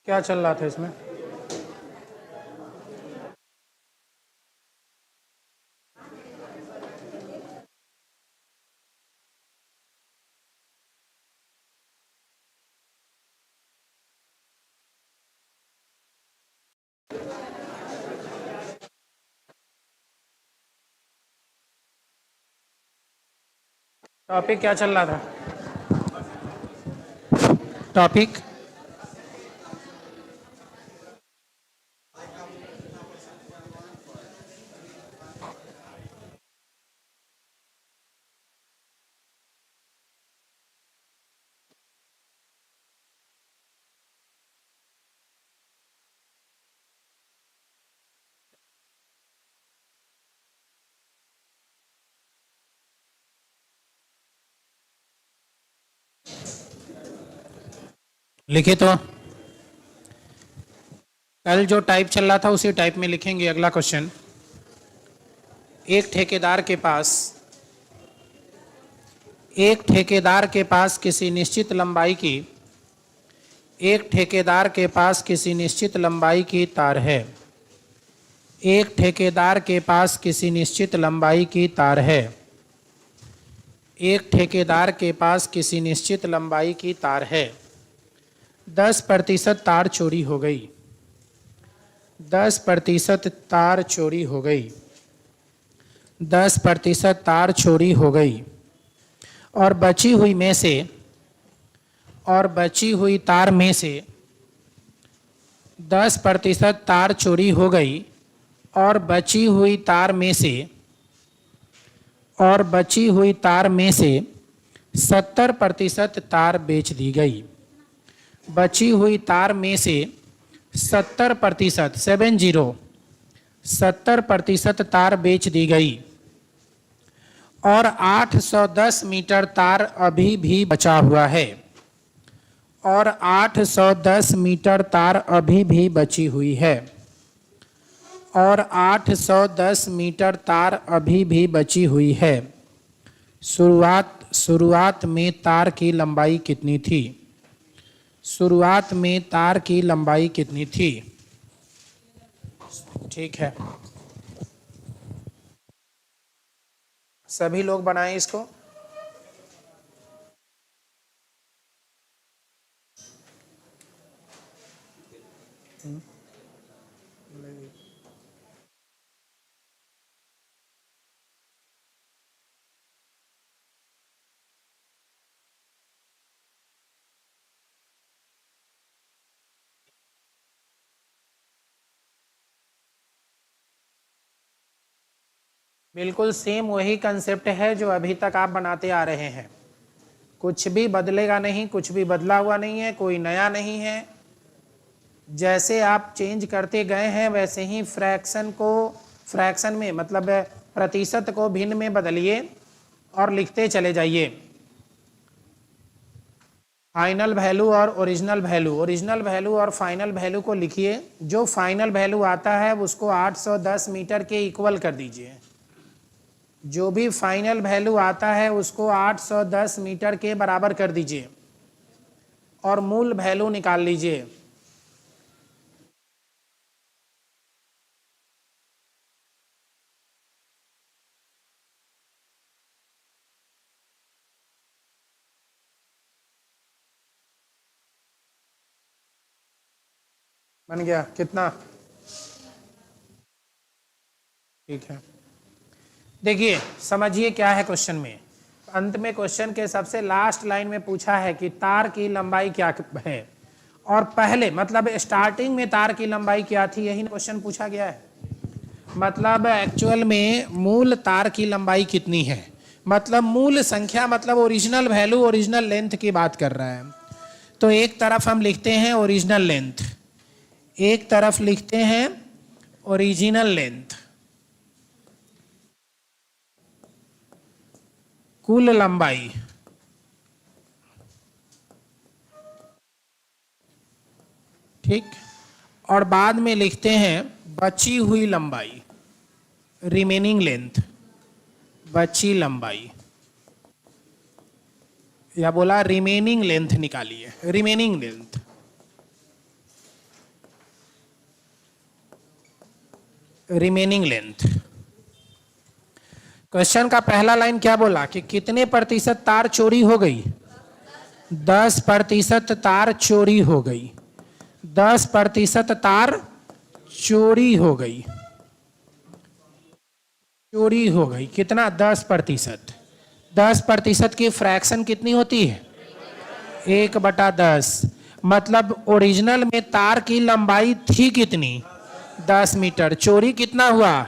क्या चल रहा था इसमें? टॉपिक क्या चल रहा था? टॉपिक लिखे तो कल जो टाइप चल रहा था उसी टाइप में लिखेंगे। अगला क्वेश्चन, एक ठेकेदार के पास किसी निश्चित लंबाई की तार है। एक ठेकेदार के पास किसी निश्चित लंबाई की तार है। एक ठेकेदार के पास किसी निश्चित लंबाई की तार है। 10% तार चोरी हो गई। 10% तार चोरी हो गई। 10% तार चोरी हो गई और बची हुई तार में से 10% तार चोरी हो गई और बची हुई तार में से 70% तार बेच दी गई। बची हुई तार में से 70% तार बेच दी गई और 810 मीटर तार अभी भी बचा हुआ है। और 810 मीटर तार अभी भी बची हुई है। और 810 मीटर तार अभी भी बची हुई है। शुरुआत में तार की लंबाई कितनी थी? शुरुआत में तार की लंबाई कितनी थी? ठीक है, सभी लोग बनाएं इसको। बिल्कुल सेम वही कंसेप्ट है जो अभी तक आप बनाते आ रहे हैं। कुछ भी बदलेगा नहीं, कुछ भी बदला हुआ नहीं है, कोई नया नहीं है। जैसे आप चेंज करते गए हैं वैसे ही फ्रैक्शन में मतलब प्रतिशत को भिन्न में बदलिए और लिखते चले जाइए। फाइनल वैल्यू और ओरिजिनल वैल्यू और फाइनल वैल्यू को लिखिए। जो फाइनल वैल्यू आता है उसको 810 मीटर के इक्वल कर दीजिए। जो भी फाइनल वैल्यू आता है उसको 810 मीटर के बराबर कर दीजिए और मूल वैल्यू निकाल लीजिए। बन गया कितना? ठीक है, देखिए समझिए क्या है क्वेश्चन में। अंत में क्वेश्चन के सबसे लास्ट लाइन में पूछा है कि तार की लंबाई क्या है, और पहले मतलब स्टार्टिंग में तार की लंबाई क्या थी, यही क्वेश्चन पूछा गया है। मतलब एक्चुअल में मूल तार की लंबाई कितनी है, मतलब मूल संख्या, मतलब ओरिजिनल वैल्यू, ओरिजिनल लेंथ की बात कर रहा है। तो एक तरफ हम लिखते हैं ओरिजिनल लेंथ, एक तरफ लिखते हैं ओरिजिनल लेंथ, कुल लंबाई, ठीक, और बाद में लिखते हैं बची हुई लंबाई, रिमेनिंग लेंथ, बची लंबाई, या बोला रिमेनिंग लेंथ निकालिए, remaining length. Remaining length. Question का पहला लाइन क्या बोला कि कितने प्रतिशत तार चोरी हो गई? 10% तार चोरी हो गई। 10% तार चोरी हो गई। चोरी हो गई कितना? 10%। 10% की फ्रैक्शन कितनी होती है? 1/10। मतलब ओरिजिनल में तार की लंबाई थी कितनी? 10 मीटर। चोरी कितना हुआ?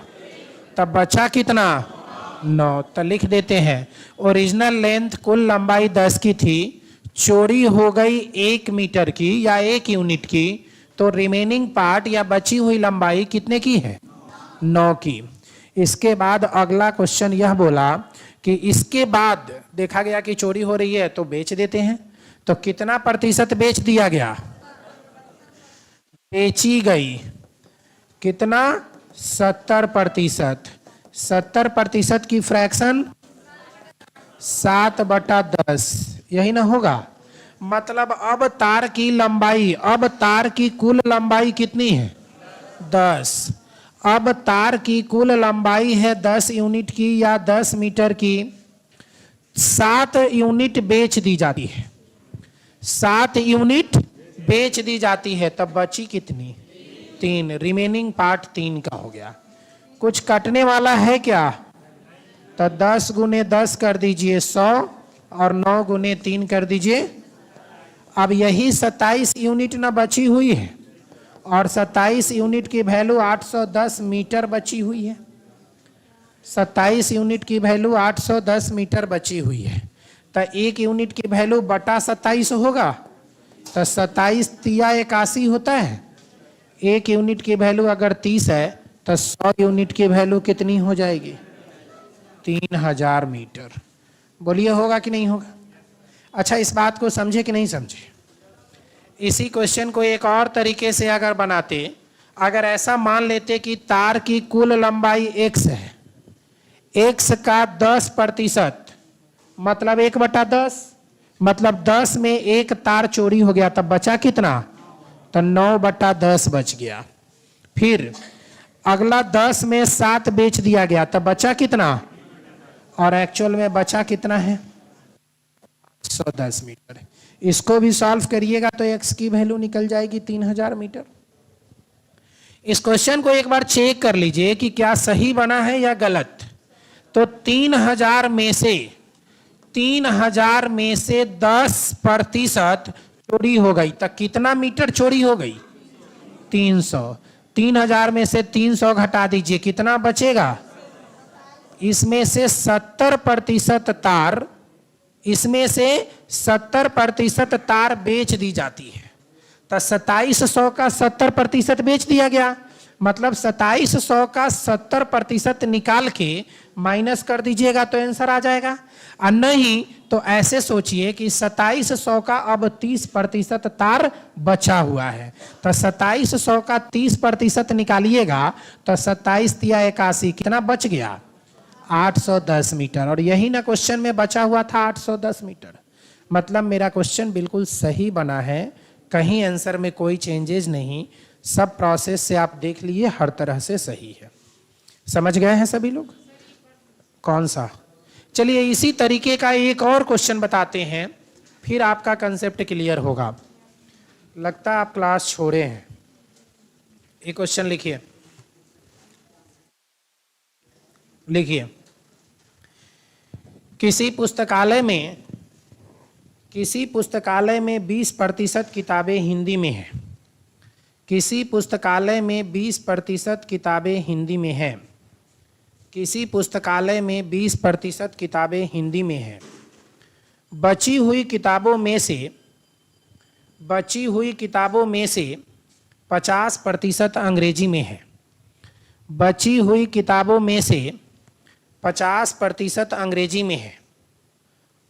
तब बचा कितना? 9। तो लिख देते हैं ओरिजिनल लेंथ कुल लंबाई 10 की थी, चोरी हो गई 1 मीटर की या 1 यूनिट की, तो रिमेनिंग पार्ट या बची हुई लंबाई कितने की है? 9 की। इसके बाद अगला क्वेश्चन यह बोला कि इसके बाद देखा गया कि चोरी हो रही है तो बेच देते हैं। तो कितना प्रतिशत बेच दिया गया? बेची गई कितना? 70%। 70% की फ्रैक्शन 7/10, यही ना होगा। मतलब अब तार की लंबाई, अब तार की कुल लंबाई कितनी है? 10। अब तार की कुल लंबाई है 10 यूनिट की या 10 मीटर की। 7 यूनिट बेच दी जाती है। 7 यूनिट बेच दी जाती है, तब बची कितनी? 3। रिमेनिंग पार्ट 3 का हो गया। कुछ कटने वाला है क्या? तो 10 गुने 10 कर दीजिए 100 और 9 गुने 3 कर दीजिए। अब यही 27 यूनिट ना बची हुई है और 27 यूनिट की वैल्यू 810 मीटर बची हुई है। 27 यूनिट की वैल्यू 810 मीटर बची हुई है। तो 1 यूनिट की वैल्यू बटा 27 होगा। तो 27 तिया 81 होता है। 1 यूनिट की वैल्यू अगर 30 है तो 100 यूनिट की वैल्यू कितनी हो जाएगी? 3000 मीटर। बोलिए होगा कि नहीं होगा? अच्छा, इस बात को समझे कि नहीं समझे? इसी क्वेश्चन को एक और तरीके से अगर बनाते, अगर ऐसा मान लेते कि तार की कुल लंबाई x है, x का 10%, मतलब 1/10, मतलब 10 में एक तार चोरी हो गया, तब बचा कितना? तो 9/10 बच गया। फिर अगला 10 में 7 बेच दिया गया, तब बचा कितना? और एक्चुअल में बचा कितना है? 110 मीटर। इसको भी सॉल्व करिएगा तो x की वैल्यू निकल जाएगी 3000 मीटर। इस क्वेश्चन को एक बार चेक कर लीजिए कि क्या सही बना है या गलत। तो 3000 में से 10% चोरी हो गई, तो कितना मीटर चोरी हो गई? 300। 3000 में से 300 घटा दीजिए, कितना बचेगा? इसमें से 70% तार, इसमें से 70% तार बेच दी जाती है। तो 2700 का 70% बेच दिया गया, मतलब 2700 का 70% निकाल के माइनस कर दीजिएगा तो आंसर आ जाएगा। और नहीं तो ऐसे सोचिए कि 2700 का अब 30% तार बचा हुआ है। तो 2700 का 30% निकालिएगा तो 27 तिया 81, कितना बच गया? 810 मीटर। और यही ना क्वेश्चन में बचा हुआ था 810 मीटर। मतलब मेरा क्वेश्चन बिल्कुल सही बना है, कहीं आंसर में कोई चेंजेस नहीं। सब प्रोसेस से आप देख लिए, हर तरह से सही है। समझ गए हैं सभी लोग? कौन सा? चलिए इसी तरीके का एक और क्वेश्चन बताते हैं, फिर आपका कंसेप्ट क्लियर होगा। लगता है आप क्लास छोड़े हैं। एक क्वेश्चन लिखिए, लिखिए। किसी पुस्तकालय में 20% किताबें हिंदी में हैं। किसी पुस्तकालय में 20% किताबें हिंदी में हैं। किसी पुस्तकालय में 20% किताबें हिंदी में हैं। बची हुई किताबों में से 50% अंग्रेजी में है। बची हुई किताबों में से 50% अंग्रेजी में है।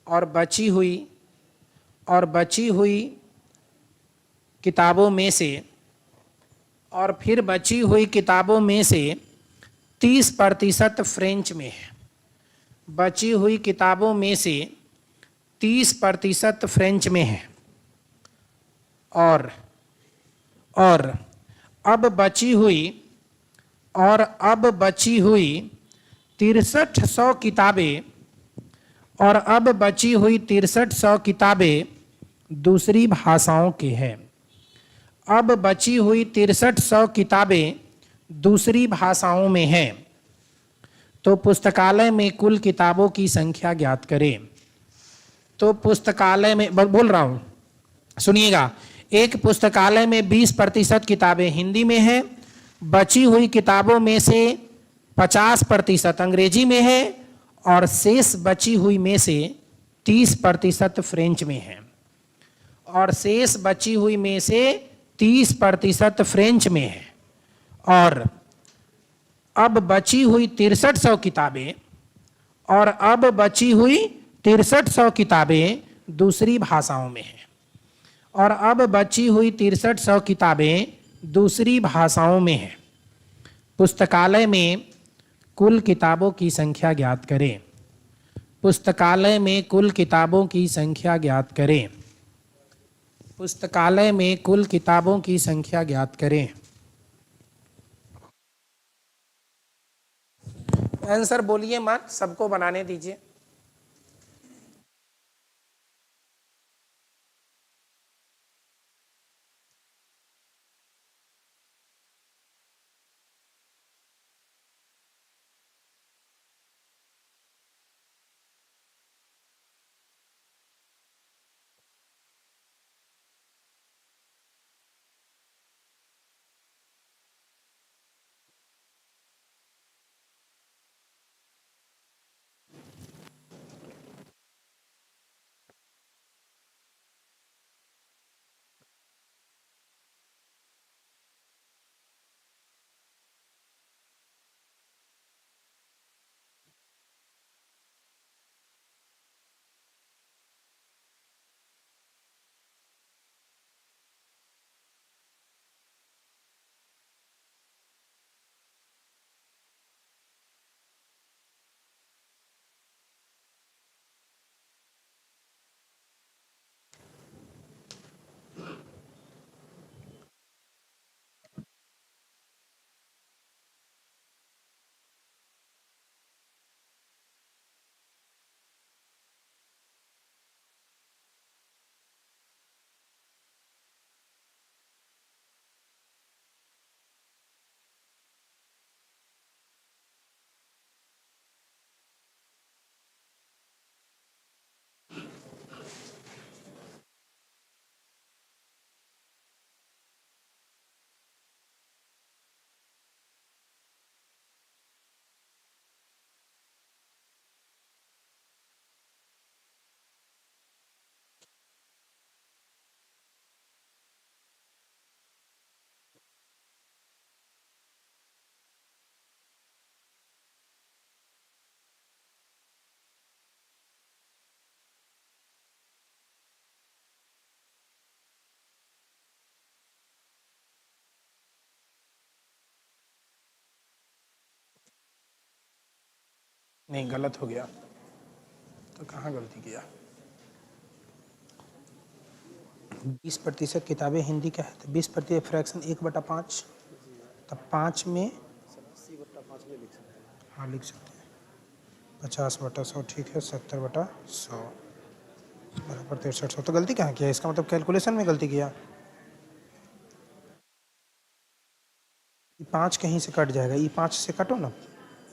और बची हुई किताबों में से, और फिर बची हुई किताबों में से 30% फ्रेंच में है। बची हुई किताबों में से 30% फ्रेंच में है। और अब बची और अब बची हुई 6300 किताबें, और अब बची हुई 6300 किताबें दूसरी भाषाओं की हैं। अब बची हुई 6300 किताबें दूसरी भाषाओं में हैं, तो पुस्तकालय में कुल किताबों की संख्या ज्ञात करें। तो पुस्तकालय में बोल रहा हूं, सुनिएगा, एक पुस्तकालय में 20% किताबें हिंदी में हैं, बची हुई किताबों में से 50% अंग्रेजी में है, और शेष बची हुई में से 30% फ्रेंच में है, और शेष बची हुई में से 30% फ्रेंच में है। और अब बची हुई 6300 किताबें, और अब बची हुई 6300 किताबें दूसरी भाषाओं में हैं, और अब बची हुई 6300 किताबें दूसरी भाषाओं में हैं। पुस्तकालय में कुल किताबों की संख्या ज्ञात करें। पुस्तकालय में कुल किताबों की संख्या ज्ञात करें। पुस्तकालय में कुल किताबों की संख्या ज्ञात करें। आंसर बोलिए मत, सबको बनाने दीजिए। नहीं, गलत हो गया। तो कहाँ गलती किया? 20% किताबें हिंदी का है, तो 20% फ्रैक्शन 1/5, तब 5 में, हाँ लिख सकते हैं 50/100, ठीक है, 70/100 बराबर 6300। तो गलती कहाँ किया? इसका मतलब कैलकुलेशन में गलती किया। 5 कहीं से कट जाएगा, E5 से काटो ना,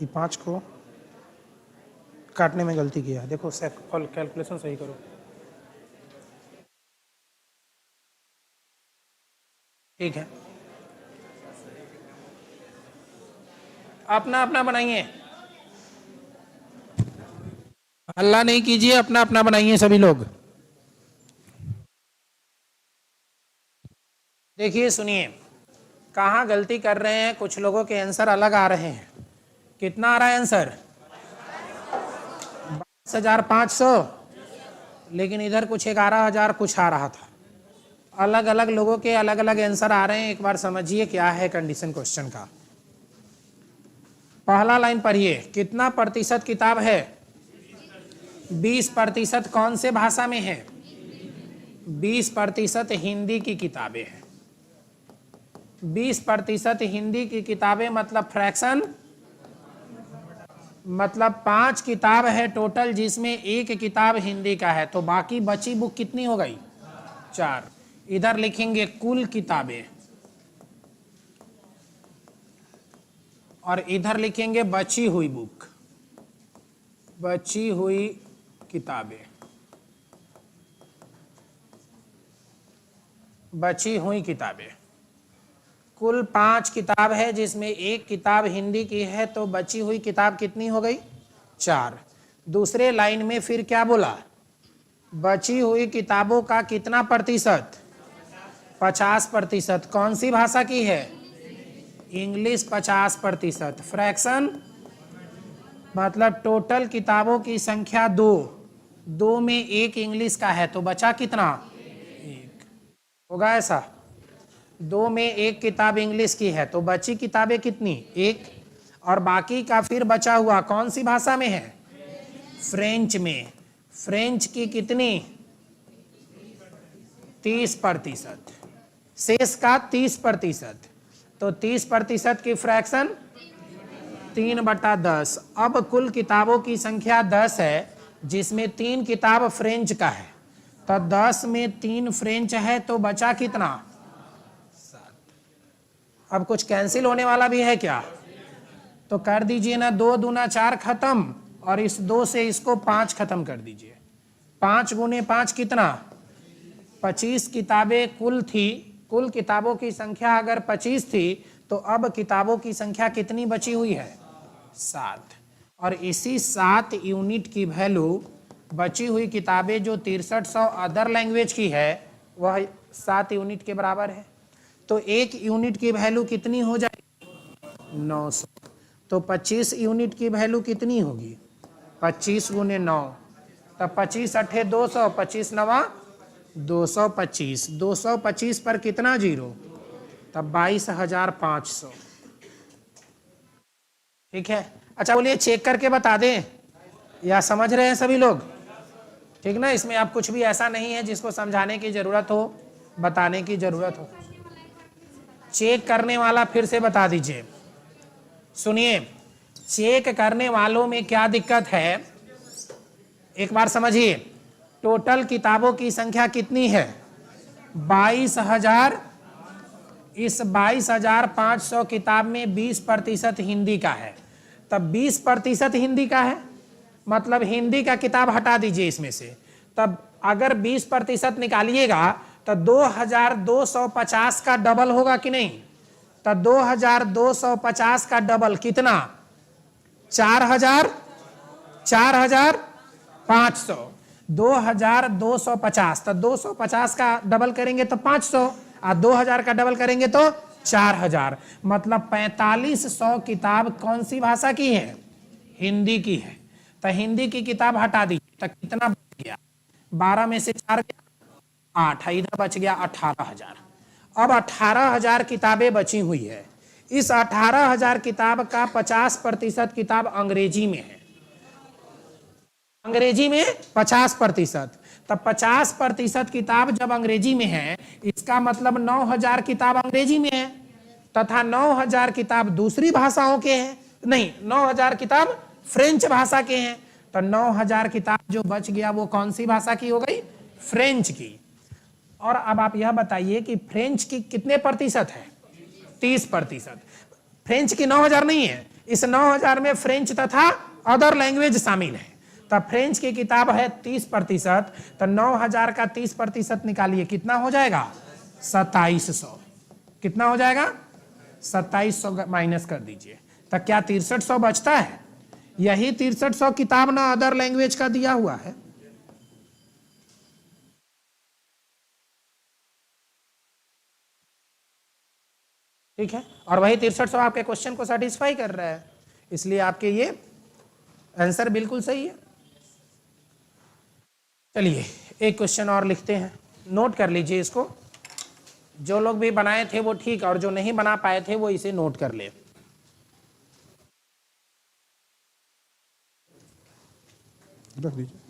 E5 को काटने में गलती किया। देखो कैलकुलेशन सही करो। ठीक है, अपना अपना बनाइए, हल्ला नहीं कीजिए, अपना अपना बनाइए सभी लोग। देखिए सुनिए, कहाँ गलती कर रहे हैं। कुछ लोगों के आंसर अलग आ रहे हैं। कितना आ रहा है आंसर? 22,500, लेकिन इधर कुछ 11,000 कुछ आ रहा था। अलग अलग लोगों के अलग अलग आंसर आ रहे हैं। एक बार समझिए क्या है कंडीशन क्वेश्चन का। पहला लाइन पढ़िए, कितना प्रतिशत किताब है? 20% कौन से भाषा में है? 20% हिंदी की किताबें हैं। 20% हिंदी की किताबें मतलब फ्रैक्शन, मतलब 5 किताब है टोटल जिसमें एक किताब हिंदी का है, तो बाकी बची बुक कितनी हो गई? 4। इधर लिखेंगे कुल किताबें और इधर लिखेंगे बची हुई बुक, बची हुई किताबें, बची हुई किताबें। कुल 5 किताब है जिसमें एक किताब हिंदी की है, तो बची हुई किताब कितनी हो गई? 4। दूसरे लाइन में फिर क्या बोला? बची हुई किताबों का कितना प्रतिशत? 50%। कौन सी भाषा की है? इंग्लिश 50%। फ्रैक्शन मतलब टोटल किताबों की संख्या 2, 2 में एक इंग्लिश का है, तो बचा कितना? 1। होगा ऐसा? 2 में एक किताब इंग्लिश की है, तो बची किताबें कितनी? 1। और बाकी का फिर बचा हुआ कौन सी भाषा में है? फ्रेंच में। फ्रेंच की कितनी? 30%। शेष का 30%, तो 30% की फ्रैक्शन 3/10। अब कुल किताबों की संख्या 10 है जिसमें 3 किताब फ्रेंच का है, तो 10 में 3 फ्रेंच है, तो बचा कितना? 7। अब कुछ कैंसिल होने वाला भी है क्या? तो कर दीजिए ना, 2 दूना 4 खत्म, और इस 2 से इसको 5 खत्म कर दीजिए। 5 गुने 5 कितना? 25 किताबें कुल थी। कुल किताबों की संख्या अगर 25 थी, तो अब किताबों की संख्या कितनी बची हुई है? 7। और इसी 7 यूनिट की वैल्यू बची हुई किताबें जो 6300 अदर लैंग्वेज की है, वह 7 यूनिट के बराबर है। तो 1 यूनिट की वैल्यू कितनी हो जाएगी? 900। तो 25 यूनिट की वैल्यू कितनी होगी? 25 गुने 9, तब 25 अट्ठे 200, 25 नवा 225। 225 पर कितना जीरो? तब 22,500। ठीक है। अच्छा बोलिए, चेक करके बता दें या समझ रहे हैं सभी लोग? ठीक ना, इसमें आप कुछ भी ऐसा नहीं है जिसको समझाने की जरूरत हो, बताने की जरूरत हो। चेक करने वाला फिर से बता दीजिए। सुनिए, चेक करने वालों में क्या दिक्कत है, एक बार समझिए। टोटल किताबों की संख्या कितनी है? 22,000। इस 22,500 किताब में 20% हिंदी का है, तब 20% हिंदी का है, मतलब हिंदी का किताब हटा दीजिए इसमें से। तब अगर 20% निकालिएगा तो 2,250 का डबल होगा कि नहीं? तो 2,250 का डबल कितना? 4,000, 4,500। 2,250, तो 250 का डबल करेंगे तो 500, और 2,000 का डबल करेंगे तो 4,000। मतलब 4,500 किताब कौन सी भाषा की है? हिंदी की है। तो हिंदी की किताब हटा दीजिए, तो कितना बच गया? 12 में से 4 गया 8, इधर बच गया 18,000। अब 18,000 किताबें बची हुई है। इस 18,000 किताब का 50% किताब अंग्रेजी में है, अंग्रेजी में 50%। तब 50% किताब जब अंग्रेजी में है, इसका मतलब 9,000 किताब अंग्रेजी में है, तथा 9,000 किताब दूसरी भाषाओं के हैं, नहीं 9,000 किताब फ्रेंच भाषा के हैं। तो 9,000 किताब जो बच गया वो कौन सी भाषा की हो गई? फ्रेंच की। और अब आप यह बताइए कि फ्रेंच की कितने प्रतिशत है? 30%। फ्रेंच की 9,000 नहीं है, इस 9,000 में फ्रेंच तथा अदर लैंग्वेज शामिल है। तब फ्रेंच की किताब है 30%, तो 9,000 का 30% निकालिए, कितना हो जाएगा? 2,700। कितना हो जाएगा? 2,700 माइनस कर दीजिए, तो क्या 6,300 बचता है? यही 6,300 किताब ना अदर लैंग्वेज का दिया हुआ है। ठीक है, और वही 6,300 आपके क्वेश्चन को सेटिस्फाई कर रहा है, इसलिए आपके ये आंसर बिल्कुल सही है। चलिए एक क्वेश्चन और लिखते हैं, नोट कर लीजिए इसको। जो लोग भी बनाए थे वो ठीक, और जो नहीं बना पाए थे वो इसे नोट कर ले। रख दीजिए।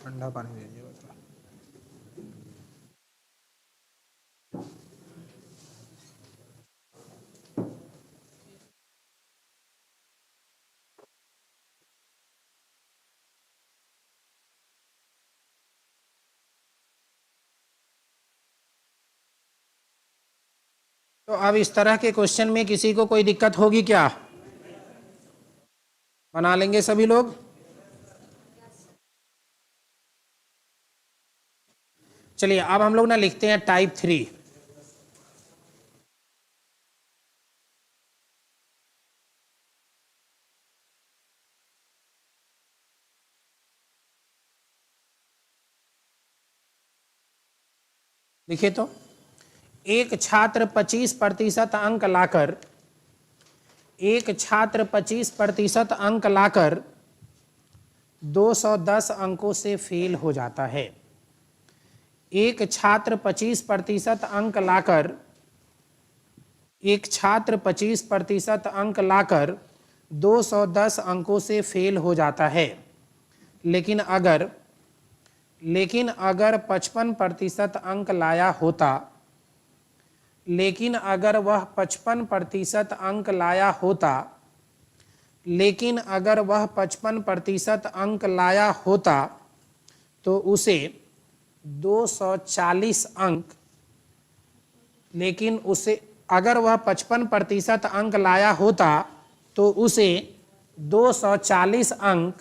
ठंडा पानी दे दीजिएगा थोड़ा। तो अब इस तरह के क्वेश्चन में किसी को कोई दिक्कत होगी क्या? बना लेंगे सभी लोग? चलिए अब हम लोग ना लिखते हैं टाइप 3। लिखिए तो, एक छात्र 25% अंक लाकर 210 अंकों से फेल हो जाता है। एक छात्र 25% अंक लाकर 210 अंकों से फेल हो जाता है, लेकिन अगर 55% अंक लाया होता, लेकिन अगर वह 55% अंक लाया होता तो उसे 240 अंक, लेकिन उसे अगर वह 55% अंक लाया होता तो उसे 240 अंक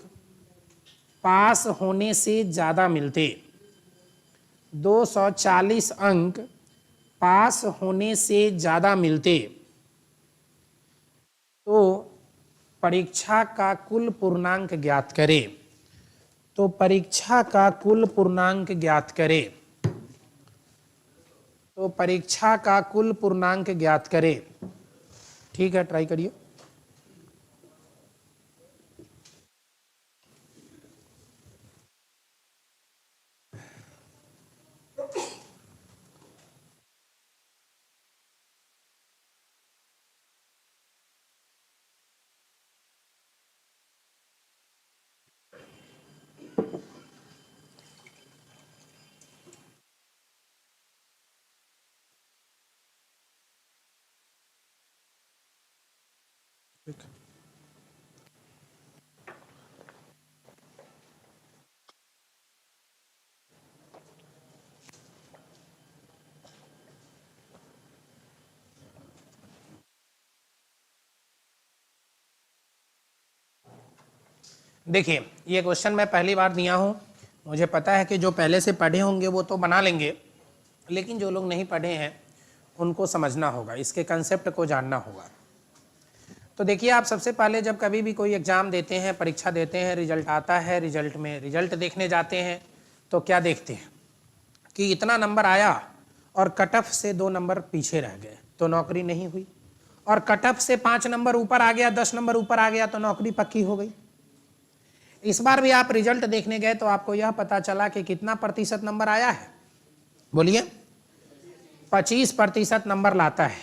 पास होने से ज़्यादा मिलते। 240 अंक पास होने से ज़्यादा मिलते। तो परीक्षा का कुल पूर्णांक ज्ञात करें। परीक्षा का कुल पूर्णांक ज्ञात करें। ठीक है, ट्राई करिए। देखिए, ये क्वेश्चन मैं पहली बार दिया हूँ। मुझे पता है कि जो पहले से पढ़े होंगे वो तो बना लेंगे, लेकिन जो लोग नहीं पढ़े हैं उनको समझना होगा, इसके कंसेप्ट को जानना होगा। तो देखिए, आप सबसे पहले जब कभी भी कोई एग्ज़ाम देते हैं, परीक्षा देते हैं, रिजल्ट आता है, रिजल्ट देखने जाते हैं तो क्या देखते हैं कि इतना नंबर आया और कट ऑफ से 2 नंबर पीछे रह गए तो नौकरी नहीं हुई, और कट ऑफ से 5 नंबर ऊपर आ गया, 10 नंबर ऊपर आ गया तो नौकरी पक्की हो गई। इस बार भी आप रिजल्ट देखने गए तो आपको यह पता चला कि कितना प्रतिशत नंबर आया है, बोलिए। 25% नंबर लाता है,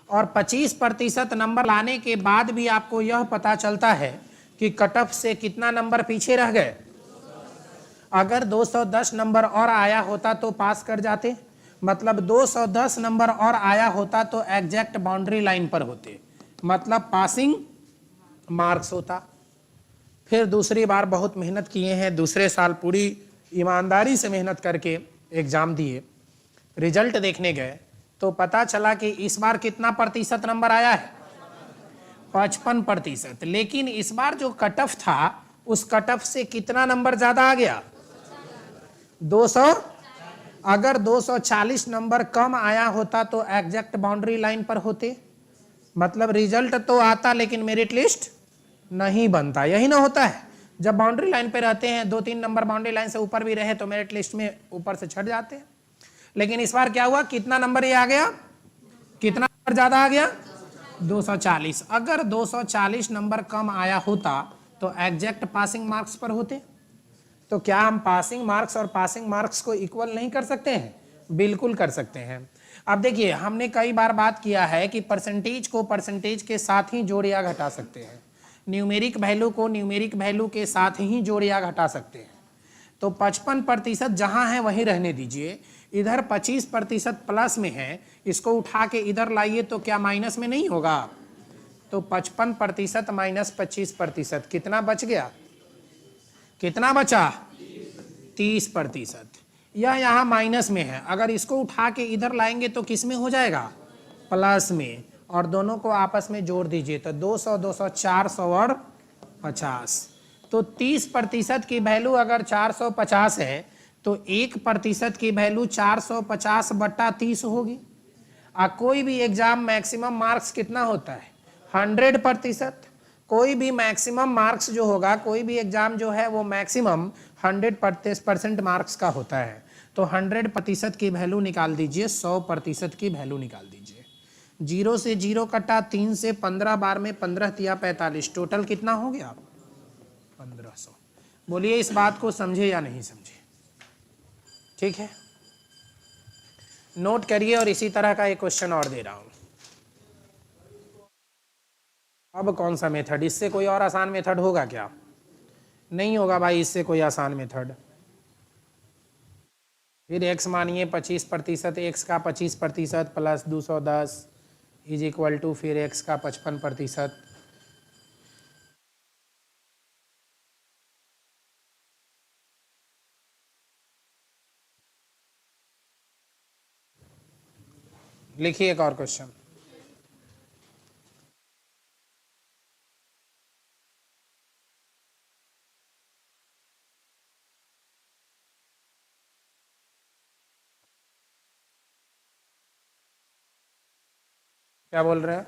और 25% नंबर लाने के बाद भी आपको यह पता चलता है कि कट ऑफ से कितना नंबर पीछे रह गए। अगर 210 नंबर और आया होता तो पास कर जाते, मतलब 210 नंबर और आया होता तो एग्जैक्ट बाउंड्री लाइन पर होते, मतलब पासिंग मार्क्स होता। फिर दूसरी बार बहुत मेहनत किए हैं, दूसरे साल पूरी ईमानदारी से मेहनत करके एग्ज़ाम दिए, रिजल्ट देखने गए तो पता चला कि इस बार कितना प्रतिशत नंबर आया है, 55%। लेकिन इस बार जो कट ऑफ था उस कट ऑफ से कितना नंबर ज़्यादा आ गया, 200। अगर 240 नंबर कम आया होता तो एग्जैक्ट बाउंड्री लाइन पर होते, मतलब रिजल्ट तो आता लेकिन मेरिट लिस्ट नहीं बनता। यही ना होता है, जब बाउंड्री लाइन पे रहते हैं, 2-3 नंबर बाउंड्री लाइन से ऊपर भी रहे तो मेरिट लिस्ट में ऊपर से छट जाते हैं। लेकिन इस बार क्या हुआ, कितना नंबर ये आ गया, कितना नंबर ज्यादा आ गया, 240। अगर 240 नंबर कम आया होता तो एग्जैक्ट पासिंग मार्क्स पर होते। तो क्या हम पासिंग मार्क्स और पासिंग मार्क्स को इक्वल नहीं कर सकते हैं? बिल्कुल कर सकते हैं। अब देखिए, हमने कई बार बात किया है कि परसेंटेज को परसेंटेज के साथ ही जोड़ या घटा सकते हैं, न्यूमेरिक वैल्यू को न्यूमेरिक वैल्यू के साथ ही जोड़ या घटा सकते हैं। तो 55% जहां है वहीं रहने दीजिए। इधर 25% प्लस में है, इसको उठा के इधर लाइए तो क्या माइनस में नहीं होगा? तो 55% माइनस 25% कितना बच गया? कितना बचा? 30%। यह यहाँ माइनस में है, अगर इसको उठा के इधर लाएंगे तो किस में हो जाएगा? प्लस में। और दोनों को आपस में जोड़ दीजिए तो 200 200 400 और 50। तो 30% की वैल्यू अगर 450 है तो 1% की वैल्यू 450/30 होगी। कोई भी एग्जाम मैक्सिमम मार्क्स कितना होता है? 100%। कोई भी मैक्सिमम मार्क्स जो होगा, कोई भी एग्जाम जो है वो मैक्सिमम 100% मार्क्स का होता है। तो 100% की वैल्यू निकाल दीजिए, 100% की वैल्यू निकाल दीजिए। 0 से 0 कटा, 3 से 15 बार में 15 तिया 45, टोटल कितना हो गया? 1500। बोलिए इस बात को समझे या नहीं समझे? ठीक है, नोट करिए। और इसी तरह का एक क्वेश्चन और दे रहा हूं। अब कौन सा मेथड? इससे कोई और आसान मेथड होगा क्या? नहीं होगा भाई, इससे कोई आसान मेथड। फिर x मानिए 25%, x का 25% प्लस 210 इज इक्वल टू फिर x का 55%। लिखिए एक और क्वेश्चन। क्या बोल रहे हैं?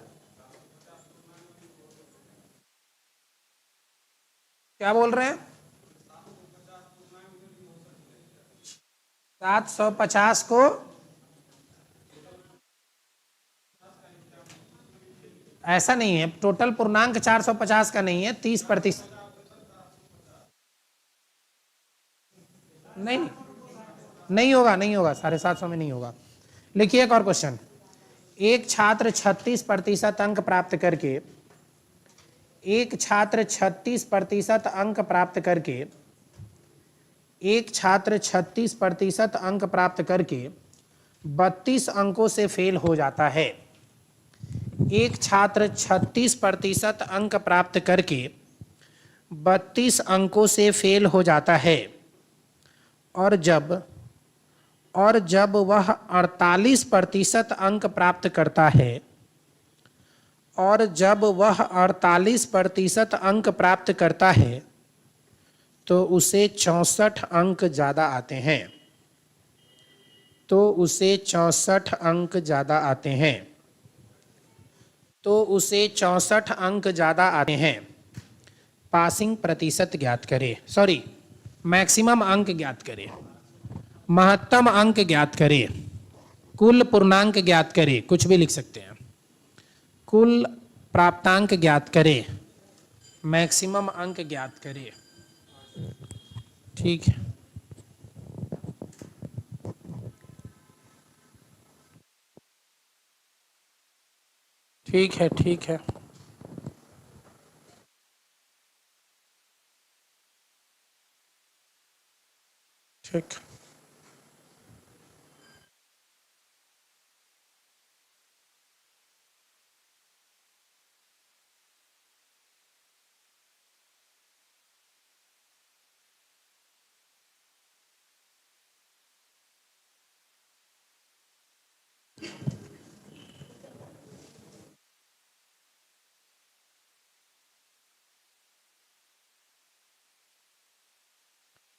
क्या बोल रहे हैं? 750 को ऐसा नहीं है, टोटल पूर्णांक 450 का नहीं है, 30%। नहीं नहीं होगा, नहीं होगा, 750 में नहीं होगा। लिखिए एक और क्वेश्चन। एक छात्र 36% अंक प्राप्त करके, एक छात्र 36% अंक प्राप्त करके, एक छात्र 36% अंक प्राप्त करके 32 अंकों से फेल हो जाता है। एक छात्र 36% अंक प्राप्त करके 32 अंकों से फेल हो जाता है और जब वह 48% अंक प्राप्त करता है, और जब वह 48% अंक प्राप्त करता है तो उसे 64 अंक ज़्यादा आते हैं। तो उसे 64 अंक ज़्यादा आते हैं। तो उसे 64 अंक ज़्यादा आते हैं। पासिंग प्रतिशत ज्ञात करें, सॉरी मैक्सिमम अंक ज्ञात करें, महत्तम अंक ज्ञात करें, कुल पूर्णांक ज्ञात करें, कुछ भी लिख सकते हैं, कुल प्राप्तांक ज्ञात करें, मैक्सिमम अंक ज्ञात करें। ठीक है, ठीक है, ठीक है। ठीक,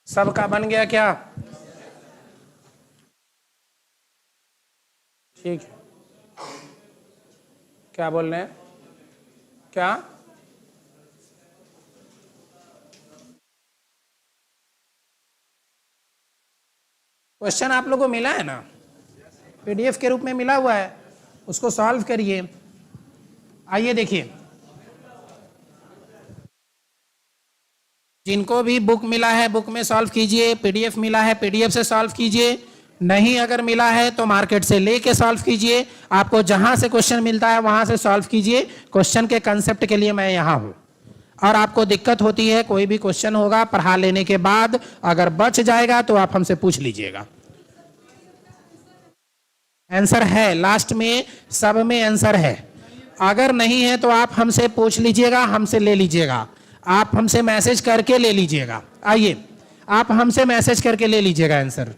सबका बन गया क्या? ठीक है, क्या बोल रहे हैं? क्या? क्वेश्चन आप लोगों को मिला है ना, पीडीएफ के रूप में मिला हुआ है, उसको सॉल्व करिए। आइए देखिए, जिनको भी बुक मिला है बुक में सॉल्व कीजिए, पीडीएफ मिला है पीडीएफ से सॉल्व कीजिए, नहीं अगर मिला है तो मार्केट से लेके सॉल्व कीजिए। आपको जहां से क्वेश्चन मिलता है वहां से सॉल्व कीजिए। क्वेश्चन के कंसेप्ट के लिए मैं यहां हूं। और आपको दिक्कत होती है, कोई भी क्वेश्चन होगा पढ़ा लेने के बाद अगर बच जाएगा तो आप हमसे पूछ लीजिएगा। आंसर है, लास्ट में सब में आंसर है। अगर नहीं है तो आप हमसे पूछ लीजिएगा, हमसे ले लीजिएगा, आप हमसे मैसेज करके ले लीजिएगा। आइए, आप हमसे मैसेज करके ले लीजिएगा आंसर।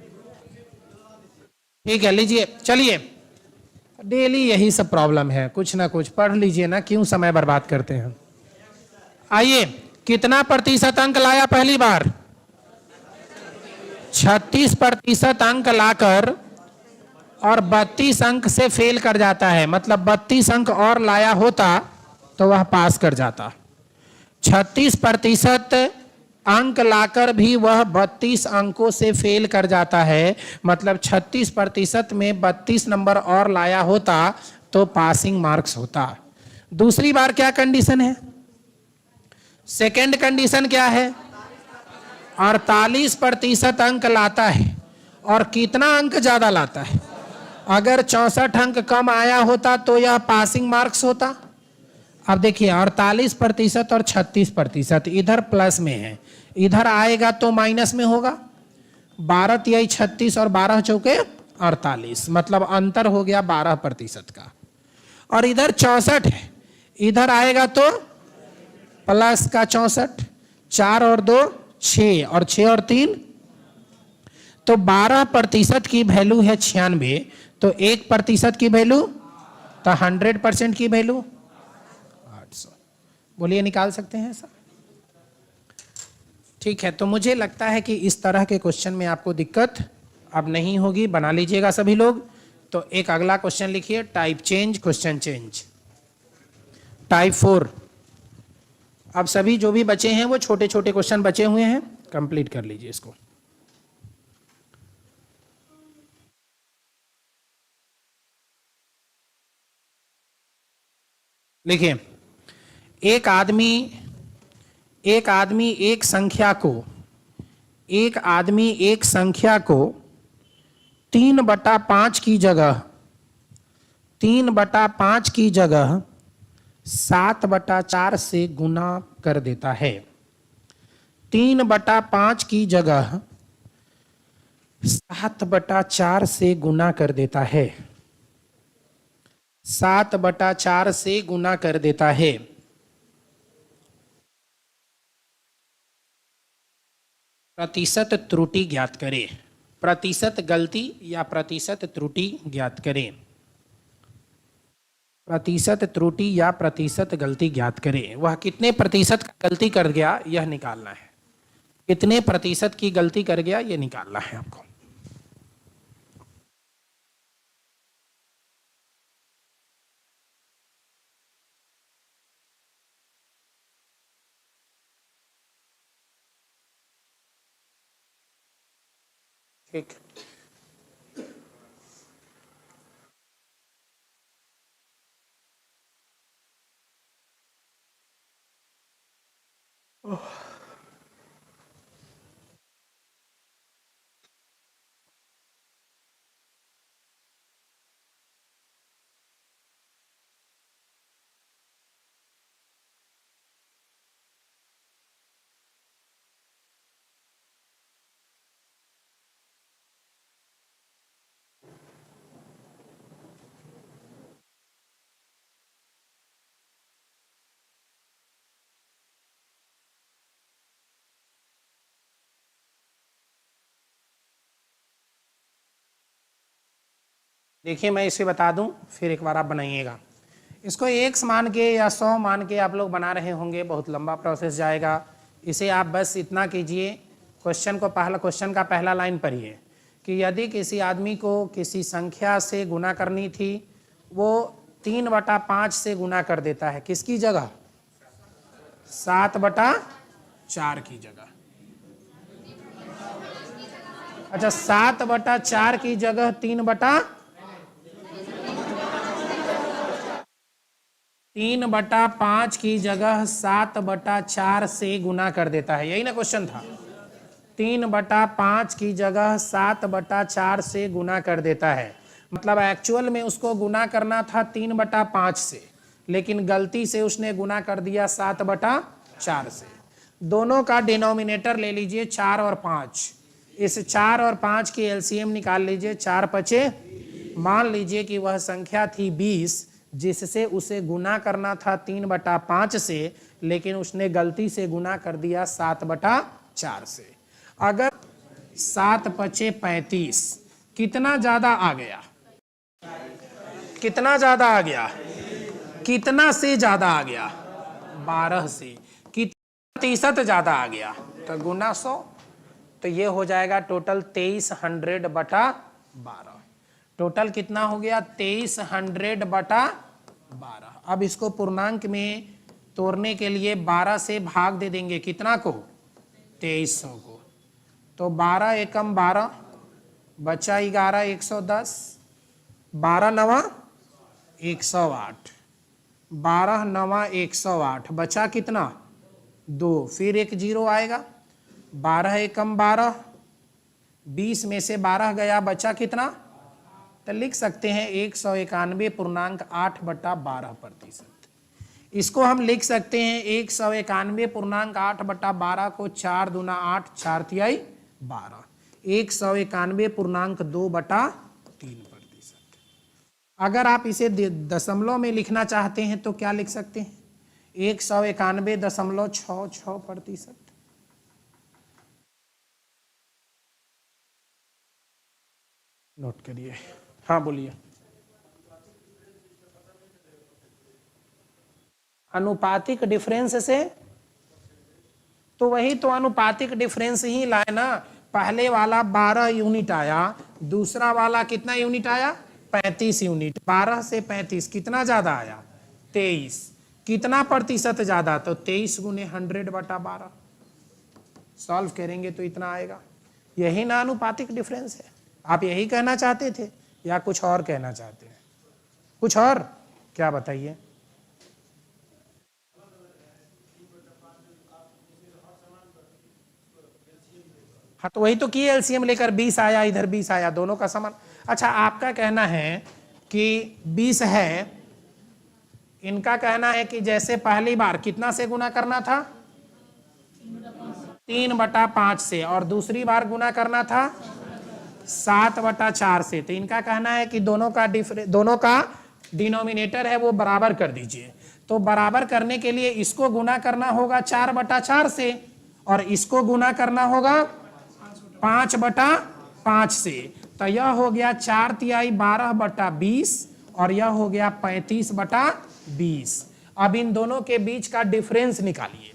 ठीक है, लीजिए। चलिए, डेली यही सब प्रॉब्लम है, कुछ ना कुछ पढ़ लीजिए ना, क्यों समय बर्बाद करते हैं। आइए, कितना प्रतिशत अंक लाया पहली बार? 36% अंक लाकर और 32 अंक से फेल कर जाता है, मतलब 32 अंक और लाया होता तो वह पास कर जाता। 36% अंक लाकर भी वह 32 अंकों से फेल कर जाता है, मतलब 36% में 32 नंबर और लाया होता तो पासिंग मार्क्स होता। दूसरी बार क्या कंडीशन है? सेकेंड कंडीशन क्या है? 48% अंक लाता है और कितना अंक ज्यादा लाता है? अगर 64 अंक कम आया होता तो यह पासिंग मार्क्स होता। अब देखिए, 48% और 36% इधर प्लस में है, इधर आएगा तो माइनस में होगा। 12 तिहाई 36 और 12 चौके 48, मतलब अंतर हो गया 12% का। और इधर 64 है, इधर आएगा तो प्लस का 64, 4 और 2 6 और 6 और 3, तो 12% की वैल्यू है 96, तो 1% की वैल्यू, तो 100% की वैल्यू 800। बोलिए, निकाल सकते हैं ऐसा? ठीक है, तो मुझे लगता है कि इस तरह के क्वेश्चन में आपको दिक्कत अब नहीं होगी, बना लीजिएगा सभी लोग। तो एक अगला क्वेश्चन लिखिए, type change, question change, type 4। अब सभी जो भी बचे हैं वो छोटे छोटे क्वेश्चन बचे हुए हैं, कंप्लीट कर लीजिए इसको। देखिए, एक आदमी एक संख्या को 3/5 की जगह 7/4 से गुना कर देता है। 3/5 की जगह 7/4 से गुना कर देता है, 7/4 से गुना कर देता है। प्रतिशत त्रुटि ज्ञात करें। प्रतिशत गलती या प्रतिशत त्रुटि ज्ञात करें। प्रतिशत त्रुटि या प्रतिशत गलती ज्ञात करें। वह कितने प्रतिशत गलती कर गया यह निकालना है। कितने प्रतिशत की गलती कर गया यह निकालना है आपको। ठीक, देखिए मैं इसे बता दूं, फिर एक बार आप बनाइएगा। इसको 1 मान के या 100 मान के आप लोग बना रहे होंगे, बहुत लंबा प्रोसेस जाएगा। इसे आप बस इतना कीजिए, क्वेश्चन का पहला लाइन पढ़िए कि यदि किसी आदमी को किसी संख्या से गुना करनी थी, वो 3/5 से गुना कर देता है। किसकी जगह? 7/4 की जगह। अच्छा, 7/4 की जगह 3/5 की जगह 7/4 से गुना कर देता है। यही ना क्वेश्चन था? 3/5 की जगह 7/4 से गुना कर देता है। मतलब एक्चुअल में उसको गुना करना था 3/5 से, लेकिन गलती से उसने गुना कर दिया 7/4 4 से। दोनों का डिनोमिनेटर ले लीजिए 4 और 5। इस 4 और 5 की एलसीएम निकाल लीजिए। 4 पचे, मान लीजिए कि वह संख्या थी 20, जिससे उसे गुना करना था 3/5 से, लेकिन उसने गलती से गुना कर दिया 7/4 से। अगर 7 पचे 35, कितना ज्यादा आ गया? कितना ज्यादा आ गया? कितना से ज्यादा आ गया? 12 से। कितना प्रतिशत ज्यादा आ गया? तो गुना 100। तो ये हो जाएगा टोटल 2300/12। टोटल कितना हो गया? 2300/12। अब इसको पूर्णांक में तोड़ने के लिए 12 से भाग दे देंगे। कितना को? 2300 को। तो 12 एकम 12, बचा 11, 110, 12 नवा 108, 12 नवा 108, बचा कितना? 2, फिर एक जीरो आएगा। 12 एकम 12, 20 में से 12 गया, बचा कितना? तो लिख सकते हैं 191.8/12%। इसको हम लिख सकते हैं 191.8/12 को 4 दूना 8, 4 तिहाई 12, 191.2/3%। अगर आप इसे दशमलव में लिखना चाहते हैं तो क्या लिख सकते हैं? 191.66%। नोट करिए। हाँ बोलिए। अनुपातिक डिफरेंस से, तो वही तो अनुपातिक डिफरेंस ही लाए ना। पहले वाला 12 यूनिट आया, दूसरा वाला कितना यूनिट आया? 35 यूनिट। 12 से 35 कितना ज्यादा आया? 23। कितना प्रतिशत ज्यादा? तो 23 गुने 100/12। सॉल्व करेंगे तो इतना आएगा। यही ना अनुपातिक डिफरेंस है। आप यही कहना चाहते थे या कुछ और कहना चाहते हैं? कुछ और क्या बताइए? हाँ तो वही तो किए, एलसीएम लेकर 20 आया, इधर 20 आया, दोनों का समान। अच्छा, आपका कहना है कि 20 है, इनका कहना है कि जैसे पहली बार कितना से गुना करना था? 3/5 से, और दूसरी बार गुना करना था 7/4 से। तो इनका कहना है कि दोनों का डिनोमिनेटर है वो बराबर कर दीजिए। तो बराबर करने के लिए इसको गुना करना होगा 4/4 से, और इसको गुना करना होगा 5/5 से। तो यह हो गया 4 तिहाई 12/20, और यह हो गया 35/20। अब इन दोनों के बीच का डिफरेंस निकालिए।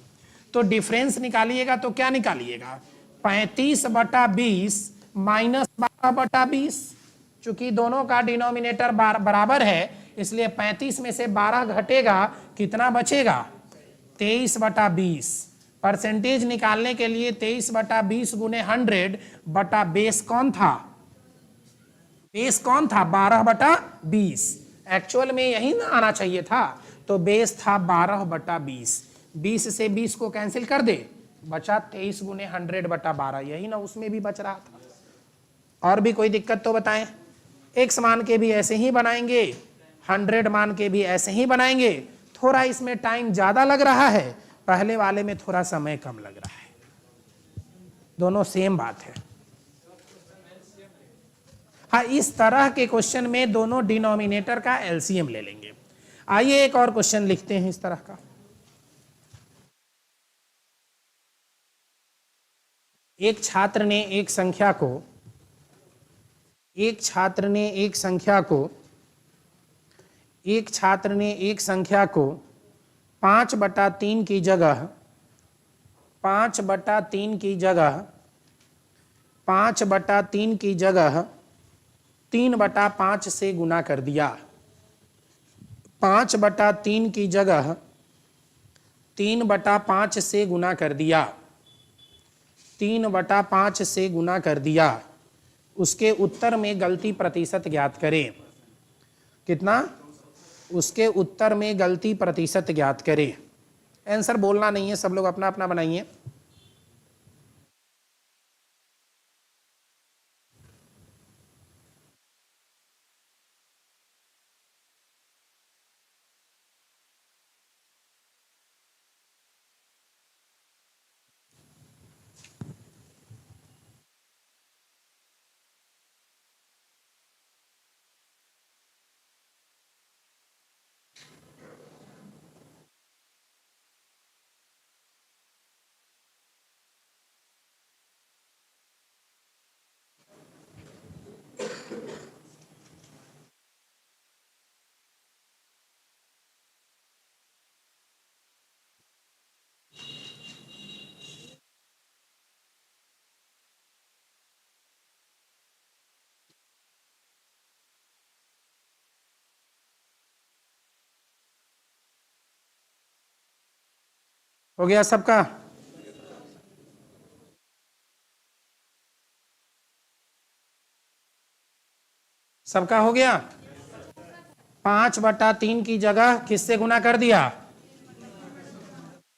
तो डिफरेंस निकालिएगा तो क्या निकालिएगा? 35/20 माइनस 12/20। चूंकि दोनों का डिनोमिनेटर बराबर है, इसलिए 35 में से 12 घटेगा, कितना बचेगा? 23/20। परसेंटेज निकालने के लिए 23/20 गुने 100 बटा बेस कौन था? बेस कौन था? 12/20। एक्चुअल में यही ना आना चाहिए था। तो बेस था 12/20। 20 से 20 को कैंसिल कर दे, बचा 23 गुने 100/12। यही ना उसमें भी बच रहा था। और भी कोई दिक्कत तो बताएं। x मान के भी ऐसे ही बनाएंगे, 100 मान के भी ऐसे ही बनाएंगे। थोड़ा इसमें टाइम ज्यादा लग रहा है, पहले वाले में थोड़ा समय कम लग रहा है। दोनों सेम बात है। हाँ, इस तरह के क्वेश्चन में दोनों डिनोमिनेटर का एलसीएम ले लेंगे। आइए एक और क्वेश्चन लिखते हैं इस तरह का। एक छात्र ने एक संख्या को 5/3 की जगह 5/3 की जगह 5/3 की जगह 3/5 से गुना कर दिया। 5/3 की जगह 3/5 से गुना कर दिया। 3/5 से गुना कर दिया। उसके उत्तर में गलती प्रतिशत ज्ञात करें। कितना? उसके उत्तर में गलती प्रतिशत ज्ञात करें। आंसर बोलना नहीं है, सब लोग अपना अपना बनाइए। हो गया सबका? सबका हो गया? 5/3 की जगह किससे गुना कर दिया?